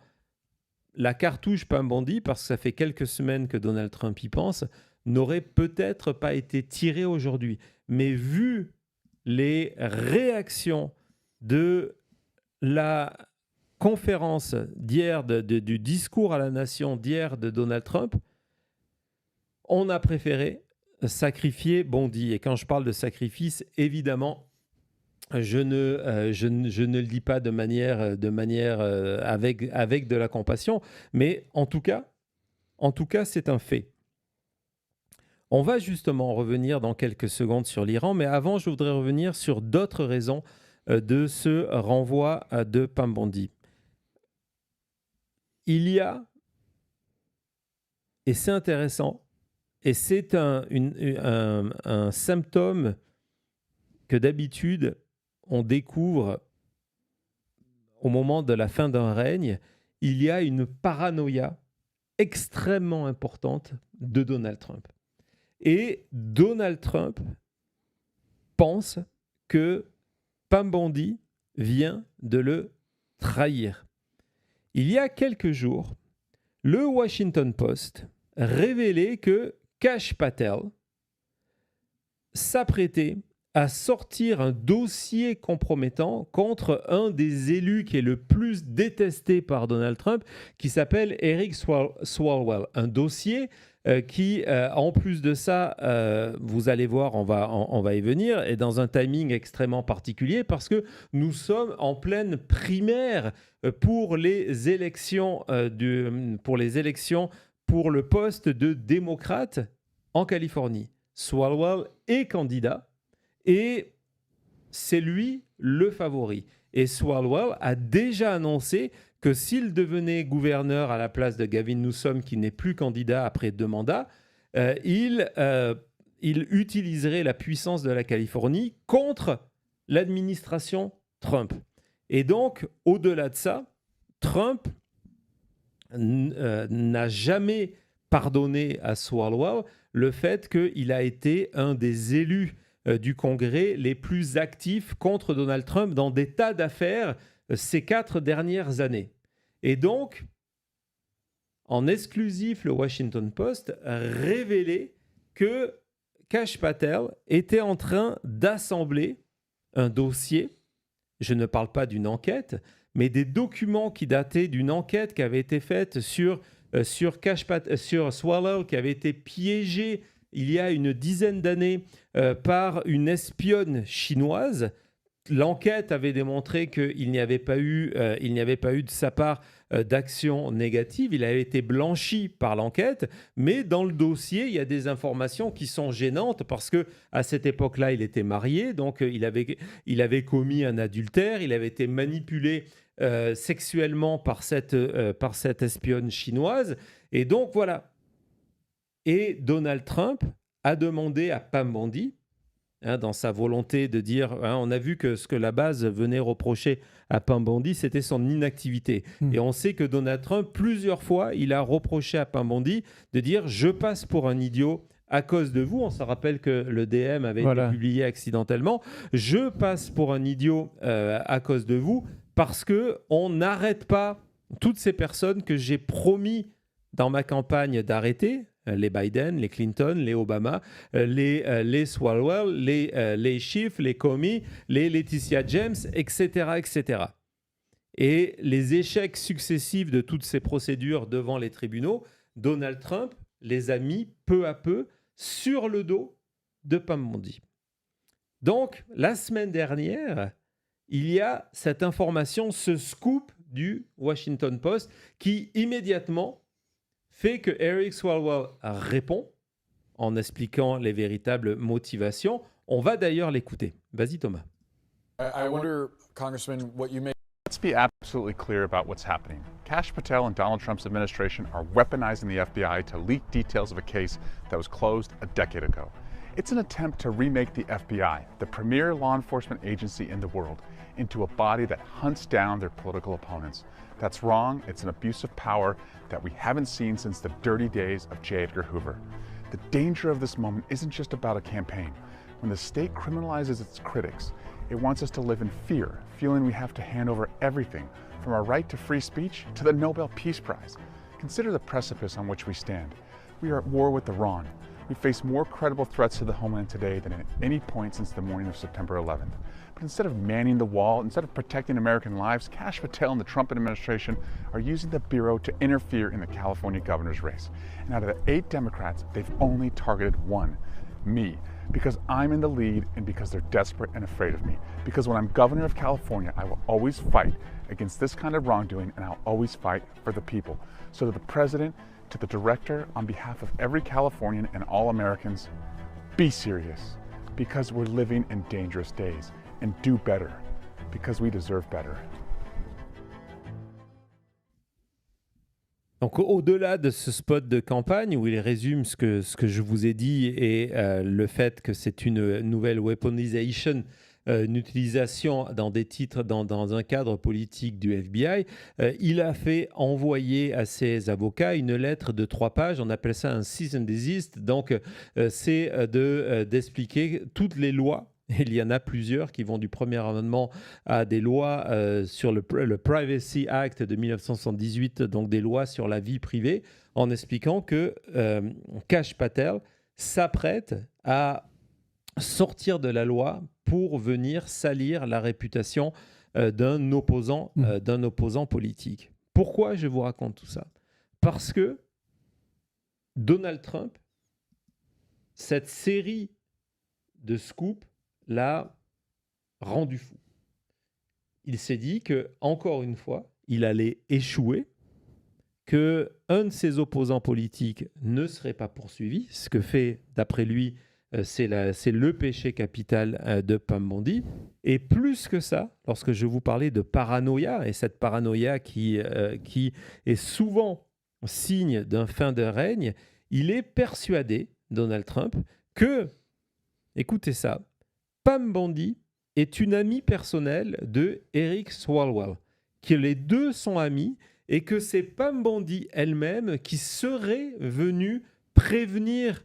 la cartouche Pam Bondi, parce que ça fait quelques semaines que Donald Trump y pense, n'aurait peut-être pas été tirée aujourd'hui. Mais vu les réactions de la conférence d'hier, du discours à la nation d'hier de Donald Trump, on a préféré sacrifier Bondi. Et quand je parle de sacrifice, évidemment, je ne le dis pas de manière avec de la compassion, mais en tout cas, c'est un fait. On va justement revenir dans quelques secondes sur l'Iran, mais avant, je voudrais revenir sur d'autres raisons de ce renvoi de Pam Bondi. Il y a, et c'est intéressant, et c'est un symptôme que d'habitude on découvre au moment de la fin d'un règne, il y a une paranoïa extrêmement importante de Donald Trump. Et Donald Trump pense que Pam Bondi vient de le trahir. Il y a quelques jours, le Washington Post révélait que Kash Patel s'apprêtait à sortir un dossier compromettant contre un des élus qui est le plus détesté par Donald Trump, qui s'appelle Eric Swalwell. Un dossier qui, en plus de ça, vous allez voir, on va y venir, est dans un timing extrêmement particulier parce que nous sommes en pleine primaire pour les élections pour le poste de démocrate en Californie. Swalwell est candidat et c'est lui le favori. Et Swalwell a déjà annoncé que s'il devenait gouverneur à la place de Gavin Newsom, qui n'est plus candidat après 2 mandats, il utiliserait la puissance de la Californie contre l'administration Trump. Et donc, au-delà de ça, Trump n'a jamais pardonné à Swalwell le fait qu'il a été un des élus du Congrès les plus actifs contre Donald Trump dans des tas d'affaires ces 4 dernières années. Et donc, en exclusif, le Washington Post révélait que Kash Patel était en train d'assembler un dossier, je ne parle pas d'une enquête, mais des documents qui dataient d'une enquête qui avait été faite sur Swalwell, qui avait été piégé il y a une dizaine d'années par une espionne chinoise. L'enquête avait démontré qu'il n'y avait pas eu de sa part d'action négative. Il avait été blanchi par l'enquête, mais dans le dossier, il y a des informations qui sont gênantes parce que à cette époque-là, il était marié, donc il avait commis un adultère, il avait été manipulé sexuellement par cette espionne chinoise, et donc voilà. Et Donald Trump a demandé à Pam Bondi, dans sa volonté de dire, on a vu que ce que la base venait reprocher à Pam Bondi, c'était son inactivité. Et on sait que Donald Trump, plusieurs fois, il a reproché à Pam Bondi de dire « je passe pour un idiot à cause de vous ». On se rappelle que le DM avait été publié accidentellement. « Je passe pour un idiot à cause de vous parce qu'on n'arrête pas toutes ces personnes que j'ai promis dans ma campagne d'arrêter ». Les Biden, les Clinton, les Obama, les Swalwell, les Schiff, les Comey, les Laetitia James, etc., etc. Et les échecs successifs de toutes ces procédures devant les tribunaux, Donald Trump les a mis peu à peu sur le dos de Pam Bondi. Donc, la semaine dernière, il y a cette information, ce scoop du Washington Post qui immédiatement fait que Eric Swalwell répond en expliquant les véritables motivations. On va d'ailleurs l'écouter. Vas-y, Thomas. I wonder, Congressman, what you make. Let's be absolutely clear about what's happening. Kash Patel and Donald Trump's administration are weaponizing the FBI to leak details of a case that was closed a decade ago. It's an attempt to remake the FBI, the premier law enforcement agency in the world, into a body that hunts down their political opponents. That's wrong. It's an abuse of power that we haven't seen since the dirty days of J. Edgar Hoover. The danger of this moment isn't just about a campaign. When the state criminalizes its critics, it wants us to live in fear, feeling we have to hand over everything, from our right to free speech to the Nobel Peace Prize. Consider the precipice on which we stand. We are at war with Iran, We face more credible threats to the homeland today than at any point since the morning of September 11th. But instead of manning the wall, instead of protecting American lives, Kash Patel and the Trump administration are using the Bureau to interfere in the California governor's race. And out of the 8 Democrats, they've only targeted one, me, because I'm in the lead and because they're desperate and afraid of me. Because when I'm governor of California, I will always fight against this kind of wrongdoing, and I'll always fight for the people. So to the president, to the director, on behalf of every Californian and all Americans, be serious, because we're living in dangerous days, and do better, because we deserve better. Donc, au-delà de ce spot de campagne où il résume ce que je vous ai dit et le fait que c'est une nouvelle weaponization, une utilisation dans des titres, dans un cadre politique du FBI, il a fait envoyer à ses avocats une lettre de 3 pages. On appelle ça un cease and desist. Donc, c'est d'expliquer toutes les lois. Il y en a plusieurs qui vont du premier amendement à des lois sur le Privacy Act de 1978, donc des lois sur la vie privée, en expliquant que Kash Patel s'apprête à sortir de la loi pour venir salir la réputation d'un opposant politique. Pourquoi je vous raconte tout ça ? Parce que Donald Trump, cette série de scoops, l'a rendu fou. Il s'est dit que, encore une fois, il allait échouer, qu'un de ses opposants politiques ne serait pas poursuivi, ce que fait, d'après lui, c'est le péché capital de Pam Bondi. Et plus que ça, lorsque je vous parlais de paranoïa, et cette paranoïa qui est souvent signe d'un fin de règne, il est persuadé, Donald Trump, que, écoutez ça, Pam Bondi est une amie personnelle de Eric Swalwell, que les deux sont amis et que c'est Pam Bondi elle-même qui serait venue prévenir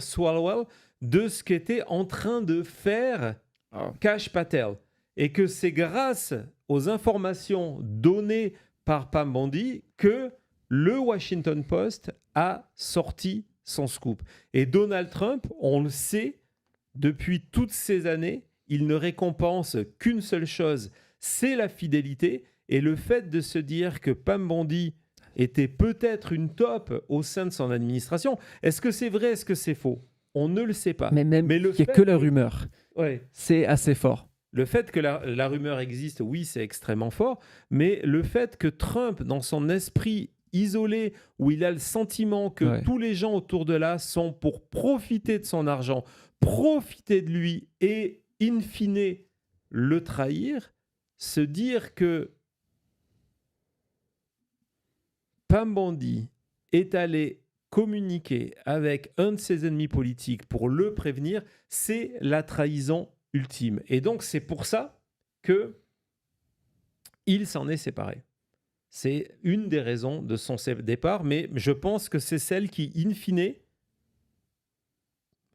Swalwell de ce qu'était en train de faire Kash Patel. Et que c'est grâce aux informations données par Pam Bondi que le Washington Post a sorti son scoop. Et Donald Trump, on le sait, depuis toutes ces années, il ne récompense qu'une seule chose, c'est la fidélité. Et le fait de se dire que Pam Bondi était peut-être une top au sein de son administration, est-ce que c'est vrai, est-ce que c'est faux ? On ne le sait pas. Mais il n'y a que la rumeur. Ouais. C'est assez fort. Le fait que la rumeur existe, oui, c'est extrêmement fort. Mais le fait que Trump, dans son esprit isolé, où il a le sentiment que tous les gens autour de là sont pour profiter de son argent, profiter de lui et, in fine, le trahir, se dire que Pam Bondi est allé communiquer avec un de ses ennemis politiques pour le prévenir, c'est la trahison ultime. Et donc, c'est pour ça qu'il s'en est séparé. C'est une des raisons de son départ, mais je pense que c'est celle qui, in fine,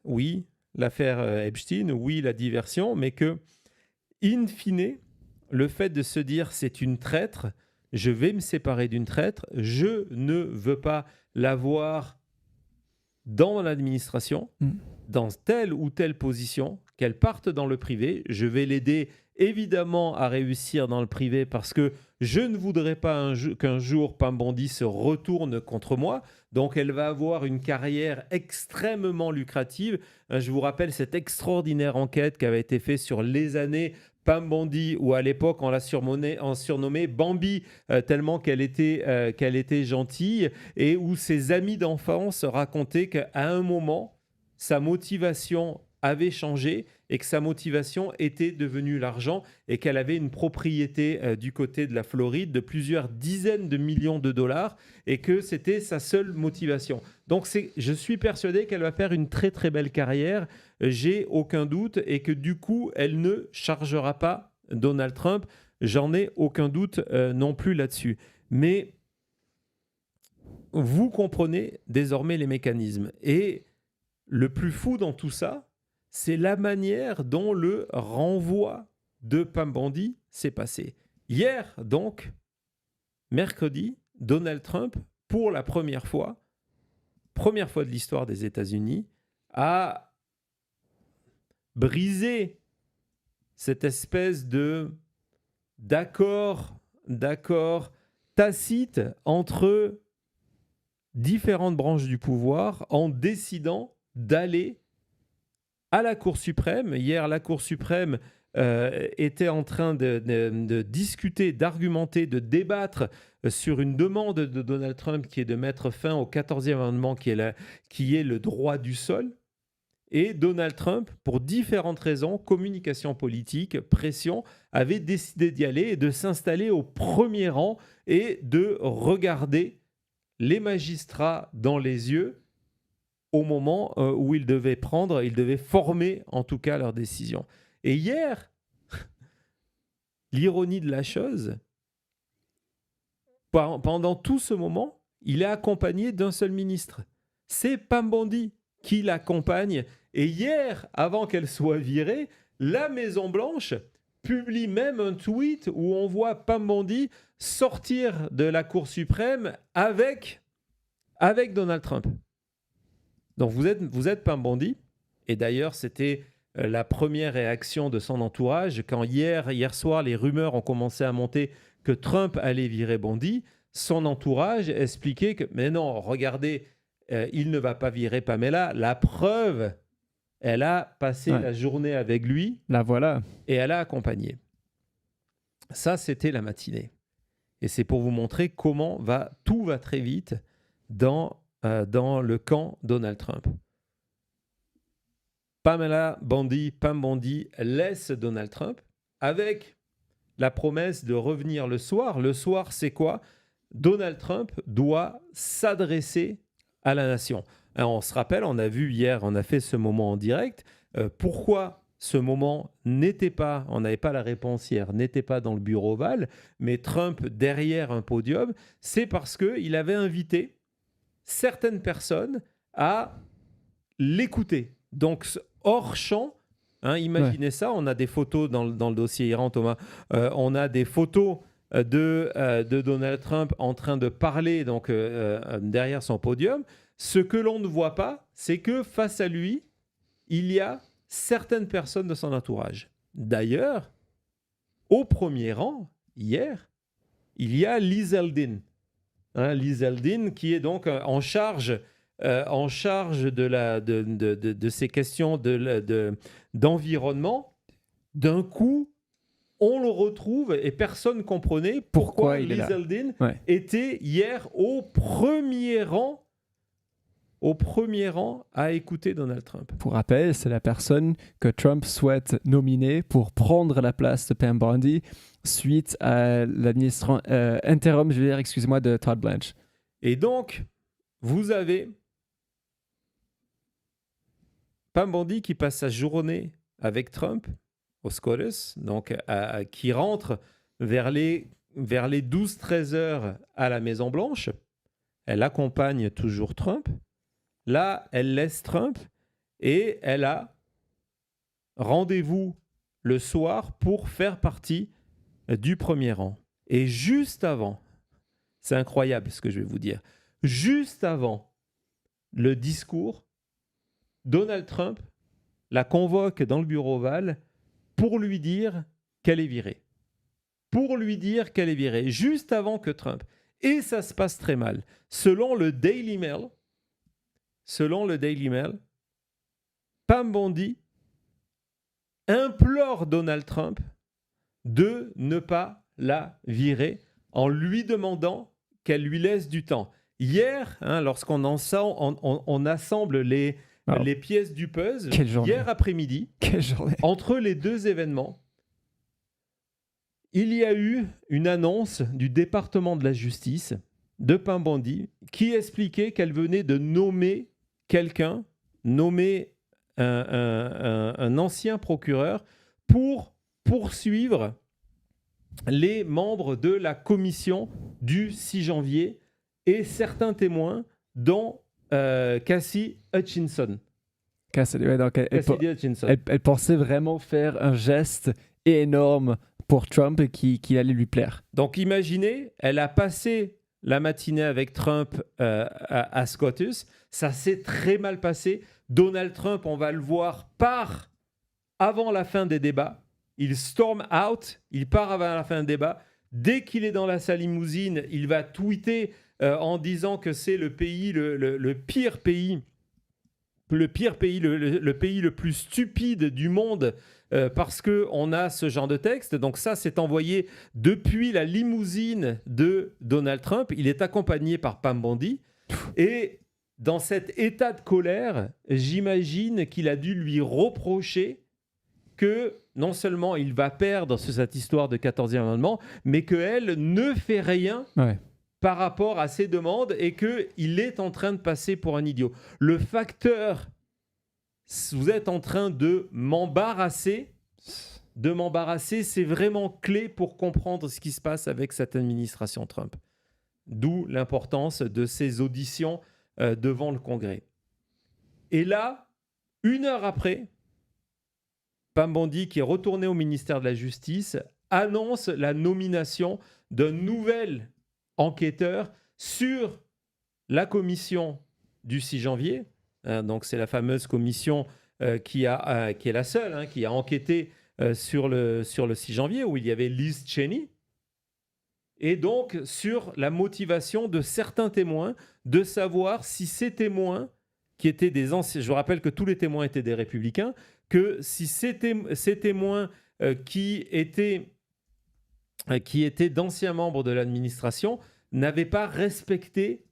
oui, l'affaire Epstein, oui, la diversion, mais que, in fine, le fait de se dire c'est une traître, je vais me séparer d'une traître, je ne veux pas la voir dans l'administration, dans telle ou telle position, qu'elle parte dans le privé, je vais l'aider évidemment à réussir dans le privé parce que je ne voudrais pas qu'un jour Pam Bondi se retourne contre moi. Donc, elle va avoir une carrière extrêmement lucrative. Je vous rappelle cette extraordinaire enquête qui avait été faite sur les années Pam Bondi, où à l'époque, on l'a surnommée Bambi, tellement qu'elle était gentille, et où ses amis d'enfance racontaient qu'à un moment, sa motivation avait changé et que sa motivation était devenue l'argent et qu'elle avait une propriété du côté de la Floride de plusieurs dizaines de millions de dollars et que c'était sa seule motivation. Donc, je suis persuadé qu'elle va faire une très très belle carrière, j'ai aucun doute, et que du coup, elle ne chargera pas Donald Trump. J'en ai aucun doute non plus là-dessus. Mais vous comprenez désormais les mécanismes. Et le plus fou dans tout ça, c'est la manière dont le renvoi de Pam Bondi s'est passé. Hier, donc, mercredi, Donald Trump, pour la première fois, première fois de l'histoire des États-Unis, a brisé cette espèce d'accord tacite entre différentes branches du pouvoir en décidant d'aller à la Cour suprême. Hier, la Cour suprême était en train de discuter, d'argumenter, de débattre sur une demande de Donald Trump qui est de mettre fin au 14e amendement qui est le droit du sol. Et Donald Trump, pour différentes raisons, communication politique, pression, avait décidé d'y aller et de s'installer au premier rang et de regarder les magistrats dans les yeux au moment où ils devaient former en tout cas leur décision. Et hier, l'ironie de la chose, pendant tout ce moment, il est accompagné d'un seul ministre. C'est Pam Bondi qui l'accompagne. Et hier, avant qu'elle soit virée, la Maison-Blanche publie même un tweet où on voit Pam Bondi sortir de la Cour suprême avec Donald Trump. Donc vous êtes Pam Bondi. Et d'ailleurs, c'était la première réaction de son entourage. Quand hier soir, les rumeurs ont commencé à monter que Trump allait virer Bondi, son entourage expliquait que, mais non, regardez, il ne va pas virer Pamela. La preuve, elle a passé la journée avec lui. La voilà. Et elle a accompagné. Ça, c'était la matinée. Et c'est pour vous montrer comment tout va très vite dans le camp Donald Trump. Pam Bondi laisse Donald Trump avec la promesse de revenir le soir. Le soir, c'est quoi? Donald Trump doit s'adresser à la nation. Alors, on se rappelle, on a vu hier, on a fait ce moment en direct. Pourquoi ce moment on n'avait pas la réponse hier, n'était pas dans le bureau ovale, mais Trump derrière un podium, c'est parce qu'il avait invité certaines personnes à l'écouter. Donc, hors champ, imaginez ça, on a des photos dans le dossier Iran, Thomas, on a des photos de Donald Trump en train de parler donc, derrière son podium. Ce que l'on ne voit pas, c'est que face à lui, il y a certaines personnes de son entourage. D'ailleurs, au premier rang, hier, il y a Lee Zeldin. Lee Zeldin qui est donc en charge de ces questions d'environnement. D'un coup, on le retrouve et personne ne comprenait pourquoi Lee Zeldin était hier au premier rang à écouter Donald Trump. Pour rappel, c'est la personne que Trump souhaite nominer pour prendre la place de Pam Bondi suite à l'administration intérim, de Todd Blanche. Et donc, vous avez Pam Bondi qui passe sa journée avec Trump au SCOTUS, donc qui rentre vers les 12-13 heures à la Maison-Blanche. Elle accompagne toujours Trump. Là, elle laisse Trump et elle a rendez-vous le soir pour faire partie du premier rang. Et juste avant, c'est incroyable ce que je vais vous dire, juste avant le discours, Donald Trump la convoque dans le bureau ovale pour lui dire qu'elle est virée. Juste avant que Trump. Et ça se passe très mal. Selon le Daily Mail, Pam Bondi implore Donald Trump de ne pas la virer en lui demandant qu'elle lui laisse du temps. Hier, lorsqu'on on assemble les pièces du puzzle, hier après-midi, entre les deux événements, il y a eu une annonce du département de la justice de Pam Bondi qui expliquait qu'elle venait de nommer quelqu'un, un ancien procureur pour poursuivre les membres de la commission du 6 janvier et certains témoins, dont Cassie Hutchinson. Elle pensait vraiment faire un geste énorme pour Trump et qui allait lui plaire. Donc imaginez, elle a passé la matinée avec Trump à SCOTUS. Ça s'est très mal passé. Donald Trump, on va le voir, part avant la fin des débats. Il storm out, il part avant la fin des débats. Dès qu'il est dans la salle limousine, il va tweeter en disant que c'est le pays, le pire pays, le pays le plus stupide du monde parce qu'on a ce genre de texte. Donc ça, c'est envoyé depuis la limousine de Donald Trump. Il est accompagné par Pam Bondi. Et dans cet état de colère, j'imagine qu'il a dû lui reprocher que non seulement il va perdre sur cette histoire de 14e amendement, mais qu'elle ne fait rien par rapport à ses demandes et qu'il est en train de passer pour un idiot. Le facteur, vous êtes en train de m'embarrasser, c'est vraiment clé pour comprendre ce qui se passe avec cette administration Trump. D'où l'importance de ces auditions devant le Congrès. Et là, 1 heure après, Pam Bondi, qui est retourné au ministère de la Justice, annonce la nomination d'un nouvel enquêteur sur la commission du 6 janvier. Donc, c'est la fameuse commission qui est la seule qui a enquêté sur le 6 janvier, où il y avait Liz Cheney. Et donc, sur la motivation de certains témoins, de savoir si ces témoins, qui étaient des anciens... Je vous rappelle que tous les témoins étaient des républicains, que si ces témoins qui étaient d'anciens membres de l'administration n'avaient pas respecté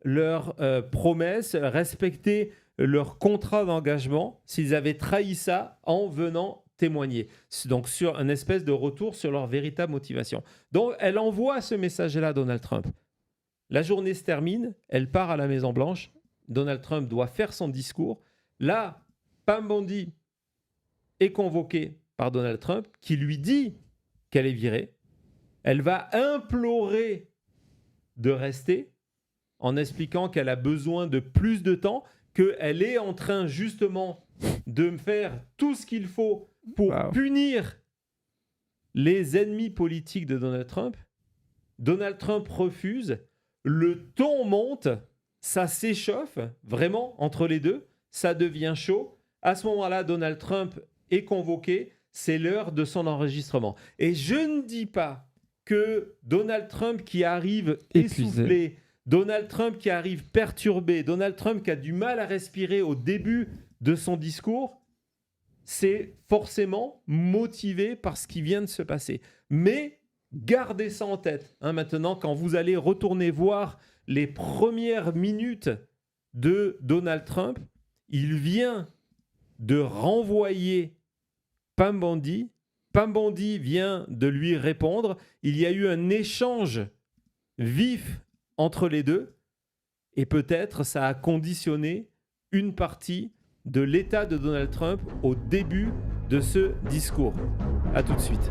leurs promesses, respecté leur contrat d'engagement, s'ils avaient trahi ça en venant témoigner. Donc, sur un espèce de retour sur leur véritable motivation. Donc, elle envoie ce message-là à Donald Trump. La journée se termine, elle part à la Maison-Blanche. Donald Trump doit faire son discours. Là, Pam Bondi est convoquée par Donald Trump, qui lui dit qu'elle est virée. Elle va implorer de rester en expliquant qu'elle a besoin de plus de temps, qu'elle est en train justement de faire tout ce qu'il faut pour punir les ennemis politiques de Donald Trump. Donald Trump refuse, le ton monte, ça s'échauffe vraiment entre les deux, ça devient chaud. À ce moment-là, Donald Trump est convoqué, c'est l'heure de son enregistrement. Et je ne dis pas que Donald Trump qui arrive essoufflé, Donald Trump qui arrive perturbé, Donald Trump qui a du mal à respirer au début de son discours, c'est forcément motivé par ce qui vient de se passer. Mais gardez ça en tête. Maintenant, quand vous allez retourner voir les premières minutes de Donald Trump, il vient de renvoyer Pam Bondi. Pam Bondi vient de lui répondre. Il y a eu un échange vif entre les deux. Et peut-être ça a conditionné une partie de l'état de Donald Trump au début de ce discours. À tout de suite.